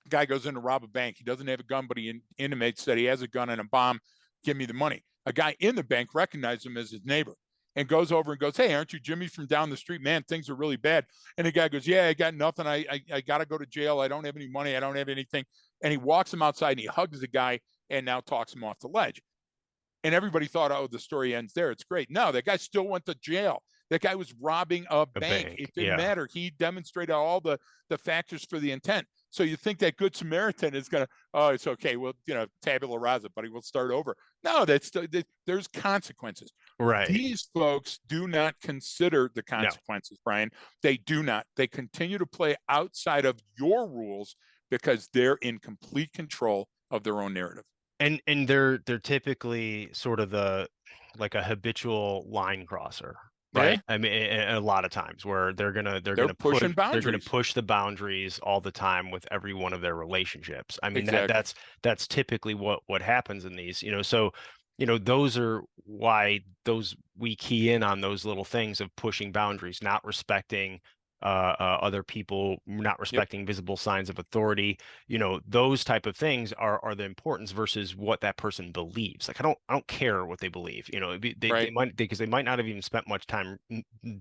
guy goes in to rob a bank. He doesn't have a gun, but he intimates that he has a gun and a bomb. Give me the money." A guy in the bank recognized him as his neighbor and goes over and goes, "Hey, aren't you Jimmy from down the street? Man, things are really bad." And the guy goes, "Yeah, I got nothing. I got to go to jail. I don't have any money. I don't have anything." And he walks him outside and he hugs the guy and now talks him off the ledge. And everybody thought, oh, the story ends there. It's great. No, that guy still went to jail. That guy was robbing a A bank. bank. It didn't Yeah. matter. He demonstrated all the factors for the intent. So you think that Good Samaritan is going to, oh, it's okay. Well, tabula rasa, buddy, we'll start over. No, there's consequences. Right. These folks do not consider the No. consequences, Brian. They do not. They continue to play outside of your rules because they're in complete control of their own narrative. And they're typically sort of like a habitual line crosser, Yeah, right? I mean, a lot of times where they're pushing they're gonna boundaries. push the boundaries all the time with every one of their relationships. I mean, Exactly. that's typically what happens in these, so those are why those we key in on those little things of pushing boundaries, not respecting other people, not Yep. respecting visible signs of authority. Those type of things are the importance versus what that person believes. Like I don't care what they believe. They Right. might, because they might not have even spent much time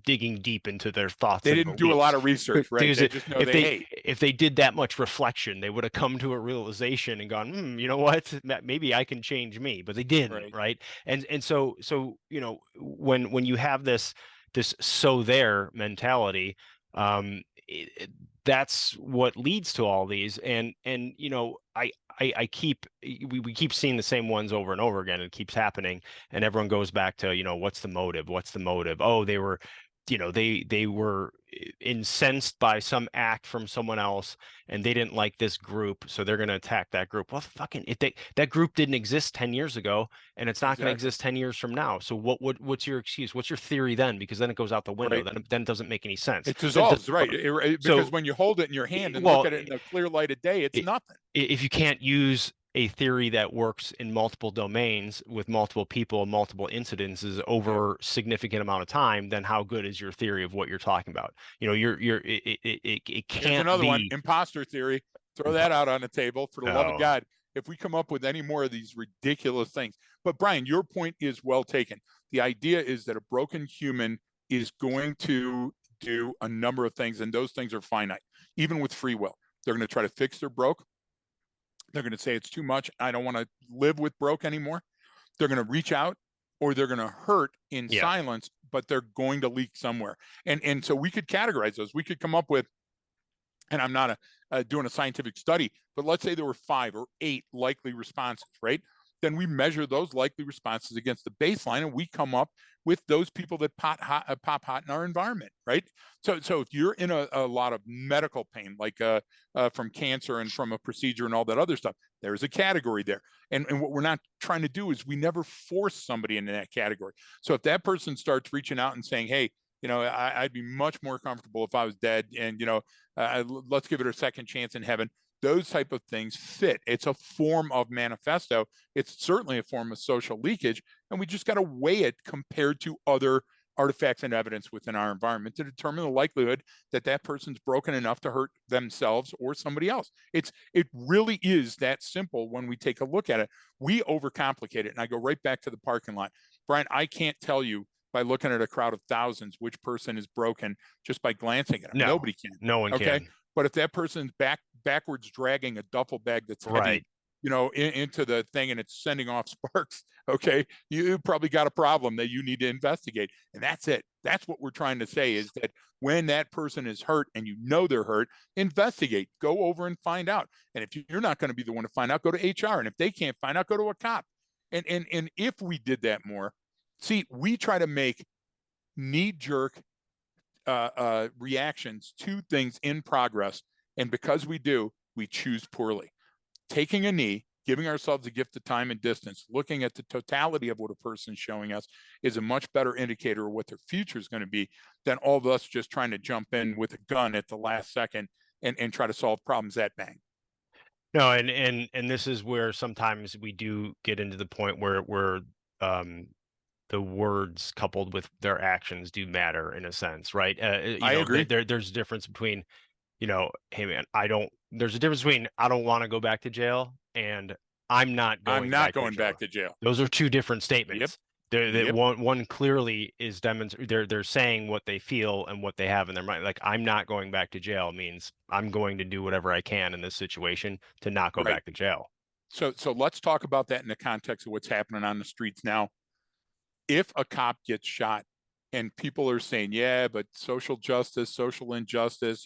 digging deep into their thoughts They and didn't do a lot beliefs. of research, right? Because They just know if they they hate. if they did that much reflection, they would have come to a realization and gone, you know what, maybe I can change me. But they didn't, Right. right? And so when you have this so there mentality, um, that's what leads to all these. And I keep we keep seeing the same ones over and over again. It keeps happening, and everyone goes back to, what's the motive? What's the motive? Oh, they were incensed by some act from someone else, and they didn't like this group, so they're going to attack that group. Well, fucking, that group didn't exist 10 years ago, and it's not going to Exactly. exist 10 years from now. So what's your excuse? What's your theory then? Because then it goes out the window. Right. Then it doesn't make any sense. It dissolves, right? Because So, when you hold it in your hand and look well, at it in the clear light of day, it's nothing. if you can't use a theory that works in multiple domains with multiple people and multiple incidences Yep. over significant amount of time, then how good is your theory of what you're talking about? It Here's can't another one, be. imposter theory. Throw that out on the table for the love of Oh, God. If we come up with any more of these ridiculous things. But Brian, your point is well taken. The idea is that a broken human is going to do a number of things, and those things are finite, even with free will. They're going to try to fix their broke. They're going to say it's too much. I don't want to live with broke anymore. They're going to reach out, or they're going to hurt in yeah. silence, but they're going to leak somewhere. And so we could categorize those. We could come up with, and I'm not doing a scientific study, but let's say there were 5 or 8 likely responses, right? Then we measure those likely responses against the baseline, and we come up with those people that pop hot in our environment, right? So if you're in a lot of medical pain, like from cancer and from a procedure and all that other stuff, there's a category there. And what we're not trying to do is we never force somebody into that category. So if that person starts reaching out and saying, hey, I'd be much more comfortable if I was dead, and let's give it a second chance in heaven. Those type of things fit. It's a form of manifesto. It's certainly a form of social leakage, and we just got to weigh it compared to other artifacts and evidence within our environment to determine the likelihood that that person's broken enough to hurt themselves or somebody else. It really is that simple when we take a look at it. We overcomplicate it, and I go right back to the parking lot. Brian, I can't tell you by looking at a crowd of thousands which person is broken just by glancing at them. No, Nobody can. no one Okay. can. But if that person's backwards dragging a duffel bag that's heavy, Right. into the thing, and it's sending off sparks, okay, you probably got a problem that you need to investigate. And that's it. That's what we're trying to say, is that when that person is hurt and they're hurt, investigate, go over and find out. And if you're not going to be the one to find out, go to HR. And if they can't find out, go to a cop. And if we did that more, see, we try to make knee-jerk reactions to things in progress. And because we do, we choose poorly. Taking a knee, giving ourselves a gift of time and distance, looking at the totality of what a person's showing us is a much better indicator of what their future is going to be than all of us just trying to jump in with a gun at the last second and try to solve problems that bang. No, and this is where sometimes we do get into the point where um the words coupled with their actions do matter in a sense, right? I agree. There's a difference between, hey man, there's a difference between I don't want to go back to jail and I'm not I'm going not back to going jail. back to jail. Those are two different Yep. statements. That Yep. one clearly is they're saying what they feel and what they have in their mind. Like, I'm not going back to jail means I'm going to do whatever I can in this situation to not go Right. back to jail. So let's talk about that in the context of what's happening on the streets now. If a cop gets shot, And people are saying, yeah, but social justice, social injustice,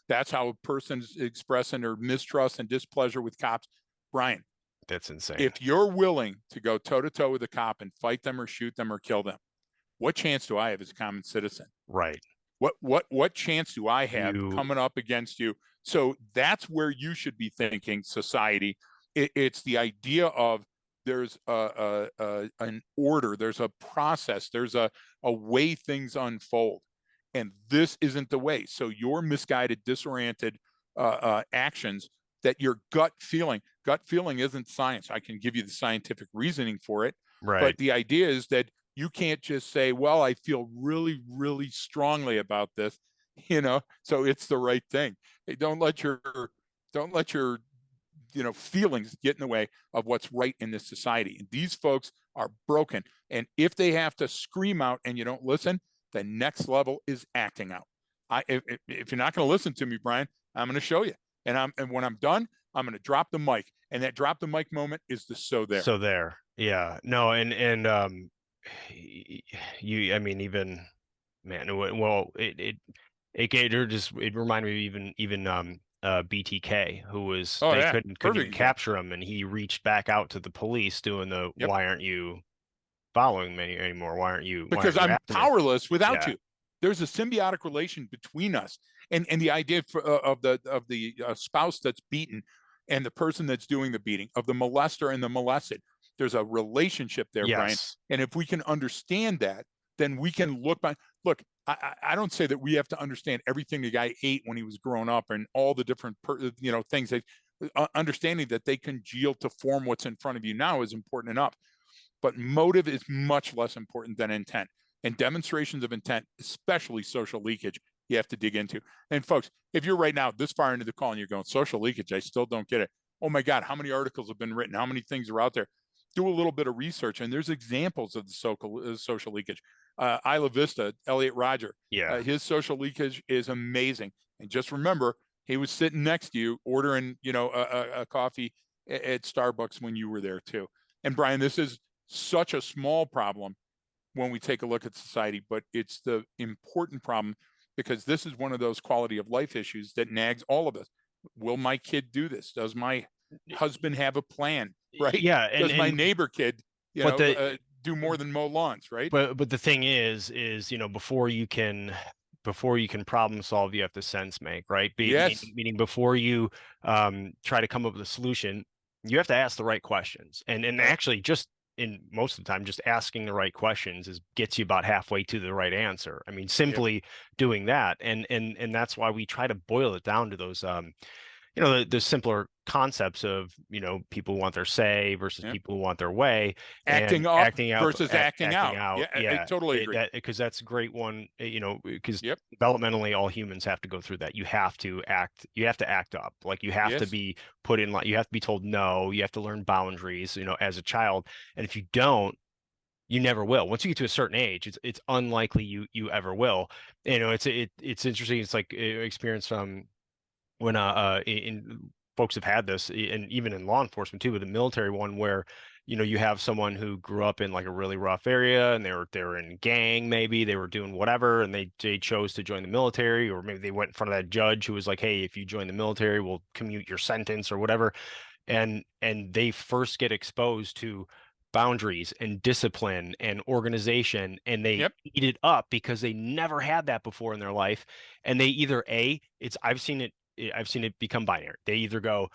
that's how a person's expressing their mistrust and displeasure with cops. Brian, That's insane. if you're willing to go toe to toe with a cop and fight them or shoot them or kill them, what chance do I have as a common citizen? Right. What chance do I have You coming up against you? So that's where you should be thinking, society. It's the idea of there's an order, there's a process, there's a way things unfold, and this isn't the way. So your misguided, disoriented actions, that your gut feeling isn't science. I can give you the scientific reasoning for it, right. but the idea is that you can't just say, well, I feel really, really strongly about this, so it's the right thing. Hey, don't let your feelings get in the way of what's right in this society. And these folks are broken. And if they have to scream out and you don't listen, the next level is acting out. If you're not going to listen to me, Brian, I'm going to show you. And when I'm done, I'm going to drop the mic. And that drop the mic moment is the so there. So there. Yeah. No, and I mean, even man, well, it reminded me of even BTK, who was Oh they yeah, couldn't perfect even example. capture him, and he reached back out to the police doing the Yep. why aren't you following me anymore? Why Because aren't you I'm after me? powerless without Yeah. you. There's a symbiotic relation between us, and the idea of the spouse that's beaten and the person that's doing the beating, of the molester and the molested. There's a relationship there, Brian. Yes. And if we can understand that, then we can look by. Look, I don't say that we have to understand everything the guy ate when he was growing up and all the different things that. Understanding that they congeal to form what's in front of you now is important enough, but motive is much less important than intent. And demonstrations of intent, especially social leakage, you have to dig into. And folks, if you're right now this far into the call and you're going, social leakage, I still don't get it. Oh my God, how many articles have been written? How many things are out there? Do a little bit of research, and there's examples of the social leakage. Isla Vista, Elliot Rodger, Yeah. his social leakage is amazing. And just remember, he was sitting next to you ordering, a coffee at Starbucks when you were there too. And Brian, this is such a small problem when we take a look at society, but it's the important problem because this is one of those quality of life issues that nags all of us. Will my kid do this? Does my husband have a plan? Right? Yeah, Does my and neighbor kid, but the do more than mow lawns? Right? but the thing is before you can problem solve, you have to sense make, right? Yes. Meaning before you try to come up with a solution, you have to ask the right questions. And Right. actually just in most of the time, just asking the right questions is gets you about halfway to the right answer. I mean, Yep. simply doing that. And that's why we try to boil it down to those the simpler concepts of people want their say versus Yep. people who want their way, and Acting up acting out versus acting acting out. out. Yeah, I Yeah, totally agree. that because that's a great one. Because Yep. developmentally all humans have to go through that. You have to act up. Like you have to Yes. be put in, like you have to be told no, you have to learn boundaries, as a child. And if you don't, you never will. Once you get to a certain age, it's unlikely you ever will. It's interesting. It's like experience when in folks have had this, and even in law enforcement too, but the military one where you have someone who grew up in like a really rough area, and they were in gang, maybe they were doing whatever, and they chose to join the military, or maybe they went in front of that judge who was like, hey, if you join the military, we'll commute your sentence or whatever, and they first get exposed to boundaries and discipline and organization, and they Yep. eat it up because they never had that before in their life. And they either it's I've seen it become binary. They either go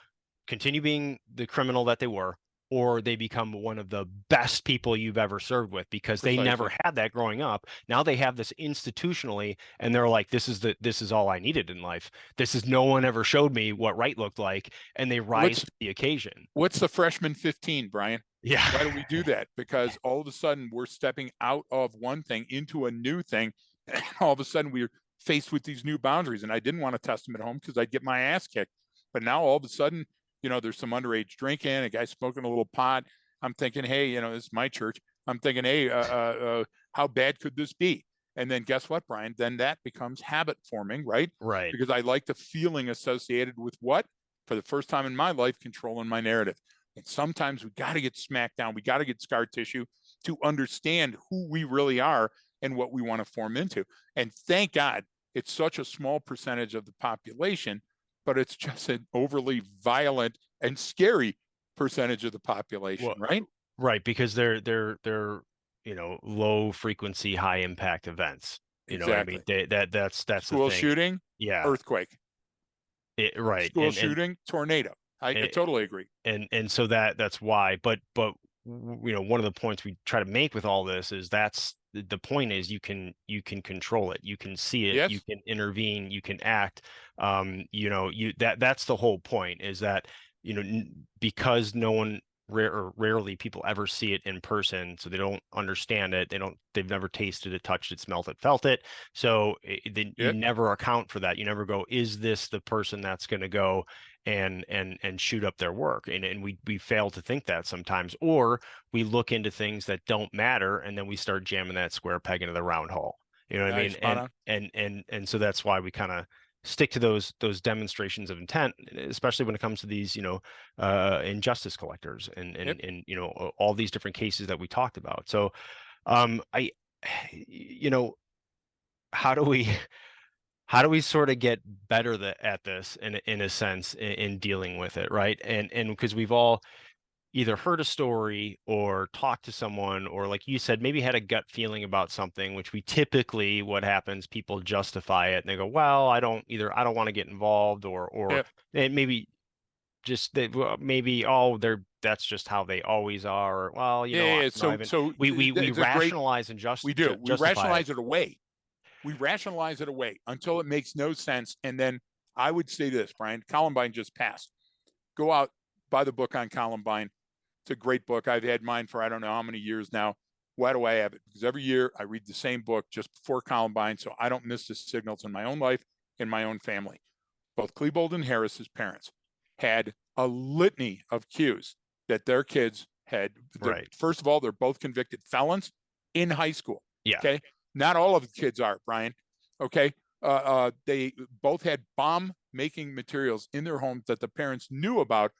continue being the criminal that they were, or they become one of the best people you've ever served with because they never Precisely. had that growing up. Now they have this institutionally, and they're like, this is all I needed in life. This is no one ever showed me what right looked like, and they rise What's to the occasion. what's the freshman 15, Brian? Yeah. Why do we do that? Because all of a sudden we're stepping out of one thing into a new thing. And all of a sudden we're faced with these new boundaries. And I didn't want to test them at home because I'd get my ass kicked. But now all of a sudden, there's some underage drinking, a guy smoking a little pot. I'm thinking, hey, this is my church. I'm thinking, hey, how bad could this be? And then guess what, Brian? Then that becomes habit forming, right? Right. Because I like the feeling associated with what? For the first time in my life, controlling my narrative. And sometimes we got to get smacked down. We got to get scar tissue to understand who we really are and what we want to form into. And thank God it's such a small percentage of the population, but it's just an overly violent and scary percentage of the population, Well, right? right, because they're low frequency, high impact events. You know what I mean? Exactly. That's the School thing. shooting, Yeah, earthquake. right. School shooting, tornado. I And totally agree. and so that's why. But one of the points we try to make with all this is that's the point is you can control it, you can see it, you Yes. can intervene, you can act. That's the whole point, is that because no one rarely people ever see it in person, so they don't understand it, they've never tasted it, touched it, smelt it, felt it. So then you Yep. never account for that. You never go, is this the person that's going to go and shoot up their work? And we fail to think that sometimes, or we look into things that don't matter and then we start jamming that square peg into the round hole. You know what I Nice. mean? Spot on. And so that's why we kind of stick to those demonstrations of intent, especially when it comes to these injustice collectors Yep. and all these different cases that we talked about. So I you know how do we how do we sort of get better at this in a sense, in dealing with it, right? And because we've all either heard a story or talked to someone, or like you said, maybe had a gut feeling about something, which we typically, what happens, people justify it and they go, well, I don't want to get involved, or Yep. and maybe just that, well, maybe, oh, that's just how they always are, or, well, Yeah, yeah, yeah. I So, haven't. so We it's a great. rationalize and We do. We justify it. rationalize it away. We rationalize it away until it makes no sense. And then I would say this, Brian. Columbine just passed. Go out, buy the book on Columbine. It's a great book. I've had mine for I don't know how many years now. Why do I have it? Because every year I read the same book just before Columbine, so I don't miss the signals in my own life and my own family. Both Klebold and Harris's parents had a litany of cues that their kids had. Right. First of all, they're both convicted felons in high school. Yeah. Okay. Not all of the kids are, Brian. Okay. They both had bomb making materials in their homes that the parents knew about.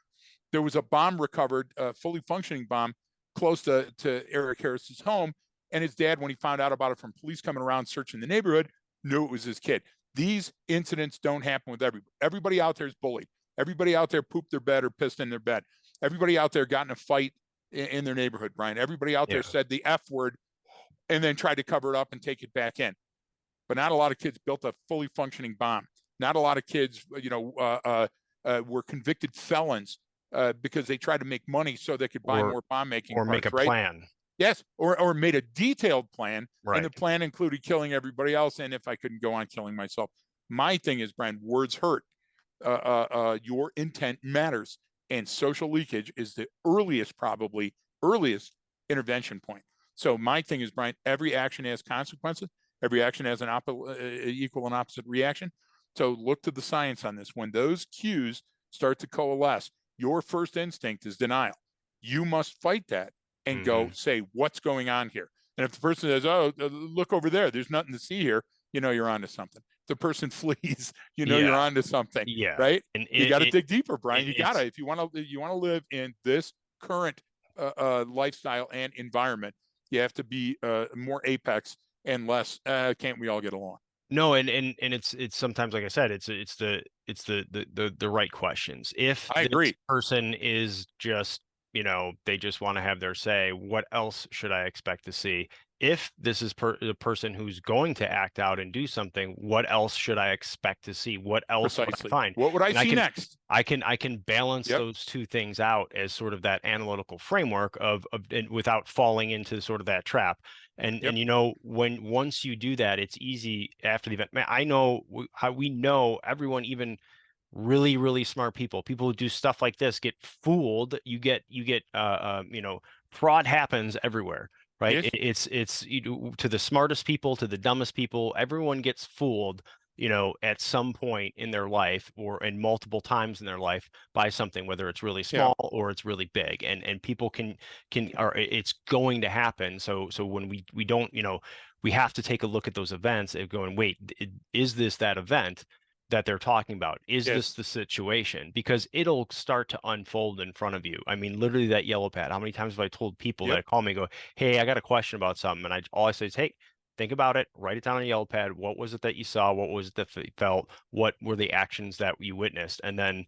There was a bomb recovered, a fully functioning bomb, close to Eric Harris's home. And his dad, when he found out about it from police coming around searching the neighborhood, knew it was his kid. These incidents don't happen with everybody. Everybody out there is bullied. Everybody out there pooped their bed or pissed in their bed. Everybody out there got in a fight in their neighborhood, Brian. Everybody out there Yeah. said the F word and then tried to cover it up and take it back in. But not a lot of kids built a fully functioning bomb. Not a lot of kids, were convicted felons because they tried to make money so they could buy or more bomb making or make a parts, right? plan. Yes, or made a detailed plan, and the Right. plan included killing everybody else. And if I couldn't go on killing myself, my thing is, Brian, words hurt. Your intent matters, and social leakage is the probably earliest intervention point. So my thing is, Brian, every action has consequences. Every action has an equal and opposite reaction. So look to the science on this. When those cues start to coalesce, your first instinct is denial. You must fight that and go Hmm. say, what's going on here? And if the person says, oh, look over there, there's nothing to see here, you're onto something. If the person flees, you're Yeah. onto something, Yeah. right? And You got to dig deeper, Brian. You got to, it's if you want to live in this current lifestyle and environment, you have to be more apex and less. Can't we all get along? no, and it's sometimes, like I said, it's the right questions. If I this agree. person is just, they just want to have their say, what else should I expect to see? If this is the person who's going to act out and do something, what else should I expect to see? What else would I Precisely. find? What would I And I see can next? I can balance Yep. those two things out as sort of that analytical framework and without falling into sort of that trap. Yep. And when once you do that, it's easy after the event. Man, I know how we know everyone, even really, really smart people who do stuff like this get fooled. Fraud happens everywhere, right? Yes. It's to the smartest people, to the dumbest people, everyone gets fooled, at some point in their life, or in multiple times in their life, by something, whether it's really Yeah. small or it's really big. And people or it's going to happen. So when we don't, we have to take a look at those events and go, and wait, is this that event that they're talking about? Is this Yes. the situation? Because it'll start to unfold in front of you. I mean, literally, that yellow pad. How many times have I told people Yep. that call me and go, hey, I got a question about something, and all I say is, hey, think about it, write it down on a yellow pad. What was it that you saw? What was it that you felt? What were the actions that you witnessed? And then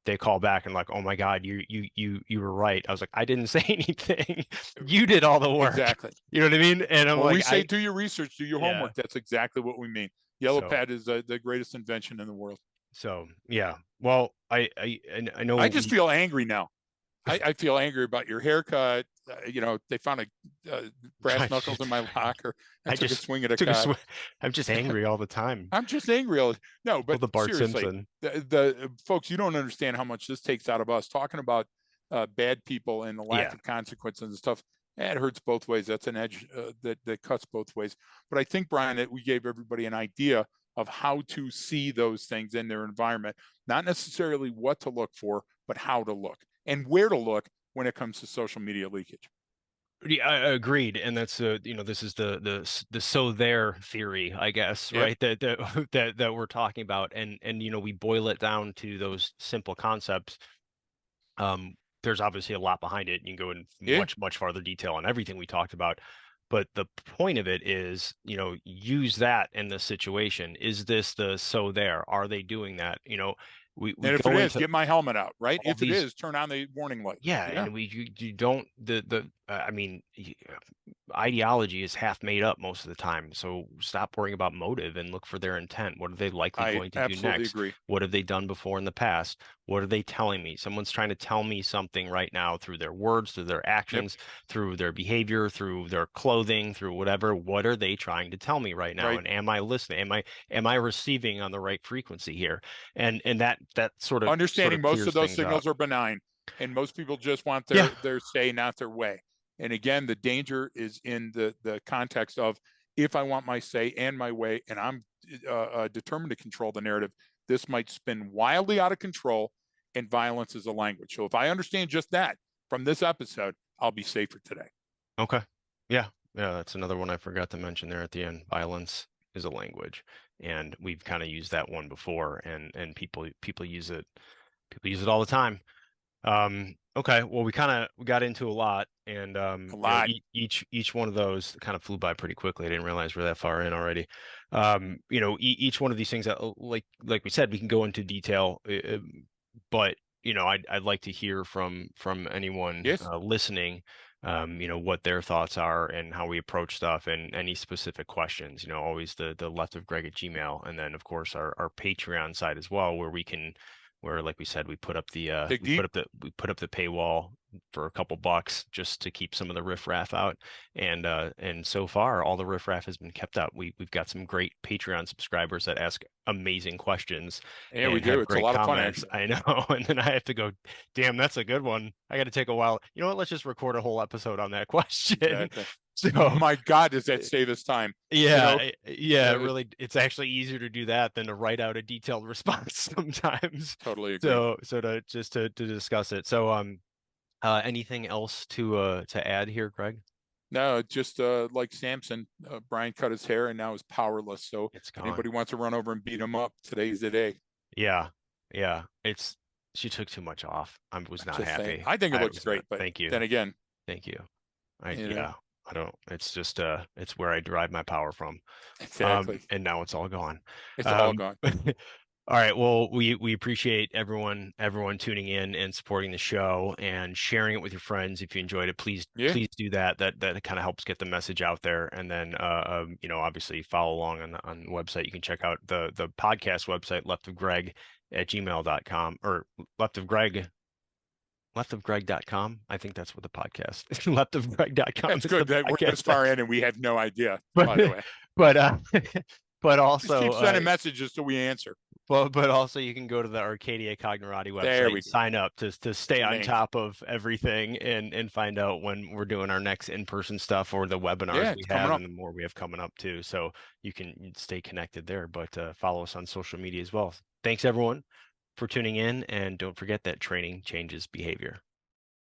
they call back and like, oh my God, you were right. I was like, I didn't say anything. You did all the work. Exactly. You know what I mean? And I'm When we like, say do your research, do your yeah. homework, that's exactly what we mean. Yellow So pad is the greatest invention in the world. yeah. Well, I know I just we feel angry now. I feel angry about your haircut. They found I brass knuckles in just my locker. I I took a just swing at a took a cop. swing. I'm just angry all the time. I'm just angry. No, Pull but the Bart seriously, Simpson. the folks, you don't understand how much this takes out of us. Talking about bad people and the lack Yeah. of consequences and stuff. It hurts both ways. That's an edge that cuts both ways. But I think, Brian, that we gave everybody an idea of how to see those things in their environment, not necessarily what to look for, but how to look and where to look when it comes to social media leakage. Yeah, I agreed, and that's this is the so there theory, I guess, Yep. right? That we're talking about, and we boil it down to those simple concepts. There's obviously a lot behind it. You can go in Yeah. much farther detail on everything we talked about, but the point of it is, use that in this situation. Is this the so there? Are they doing that? We And if it go is, into get my helmet out, right? all If it these. is, turn on the warning light. Yeah, Yeah. and you don't I mean, ideology is half made up most of the time. So stop worrying about motive and look for their intent. What are they likely I going to do absolutely next? agree. What have they done before in the past? What are they telling me? Someone's trying to tell me something right now through their words, through their Yep. actions, through their behavior, through their clothing, through whatever. What are they trying to tell me right now? Right. And am I listening? Am I receiving on the right frequency here? And that sort of Understanding most of clears those things up. signals are benign, and most people just want Yeah. their say, not their way. And again, the danger is in the context of, if I want my say and my way, and I'm determined to control the narrative, this might spin wildly out of control, and violence is a language. So if I understand just that from this episode, I'll be safer today. Okay. Yeah. Yeah, that's another one I forgot to mention there at the end. Violence is a language. And we've kind of used that one before, and people use it. People use it all the time. Okay, well we got into a lot, and A lot. each one of those kind of flew by pretty quickly. I didn't realize we're that far in already. Each one of these things that like we said, we can go into detail, but I'd like to hear from anyone Yes. listening, what their thoughts are and how we approach stuff, and any specific questions. Always the left of Greg at Gmail, and then of course our Patreon side as well, where like we said, we put up the Dig deep. we put up the paywall for a couple bucks just to keep some of the riffraff out, and so far all the riffraff has been kept up. We've got some great Patreon subscribers that ask amazing questions Yeah, we and do. have It's a great lot of fun, comments. actually. I know. And then I have to go, damn, that's a good one. I got to take a while. You know what? Let's just record a whole episode on that question. Exactly. So My God, does that save us time? You know, yeah, uh, really, it's actually easier to do that than to write out a detailed response sometimes. totally agree. So to discuss it. So anything else to add here, Greg? No, just like Samson, Brian cut his hair and now is powerless. So It's gone. anybody wants to run over and beat him up, today's the day. Yeah, yeah. She took too much off. I was not Just saying. happy. I think it I looks was not. great, but Thank you. then again, Thank you. you know, Yeah, I don't, it's just, it's where I derive my power from. exactly. And now it's all gone. It's all Um, gone. all right. Well, we appreciate everyone tuning in and supporting the show and sharing it with your friends. If you enjoyed it, Yeah. please do that. That kind of helps get the message out there. And then, obviously follow along on the website. You can check out the podcast website, leftofgreg@gmail.com, or leftofgreg leftofgreg.com. I think that's what the podcast leftofgreg.com That's is the good that we're this podcast. far in and we have no idea, But by the way. but but Just also keep sending messages till we answer. but also you can go to the Arcadia Cognerati There website we and go. sign up to It's stay the on main thing. top of everything and find out when we're doing our next in-person stuff or the Yeah, webinars we it's coming have up. and the more we have coming up too. So you can stay connected there, but follow us on social media as well. Thanks everyone for tuning in, and don't forget that training changes behavior.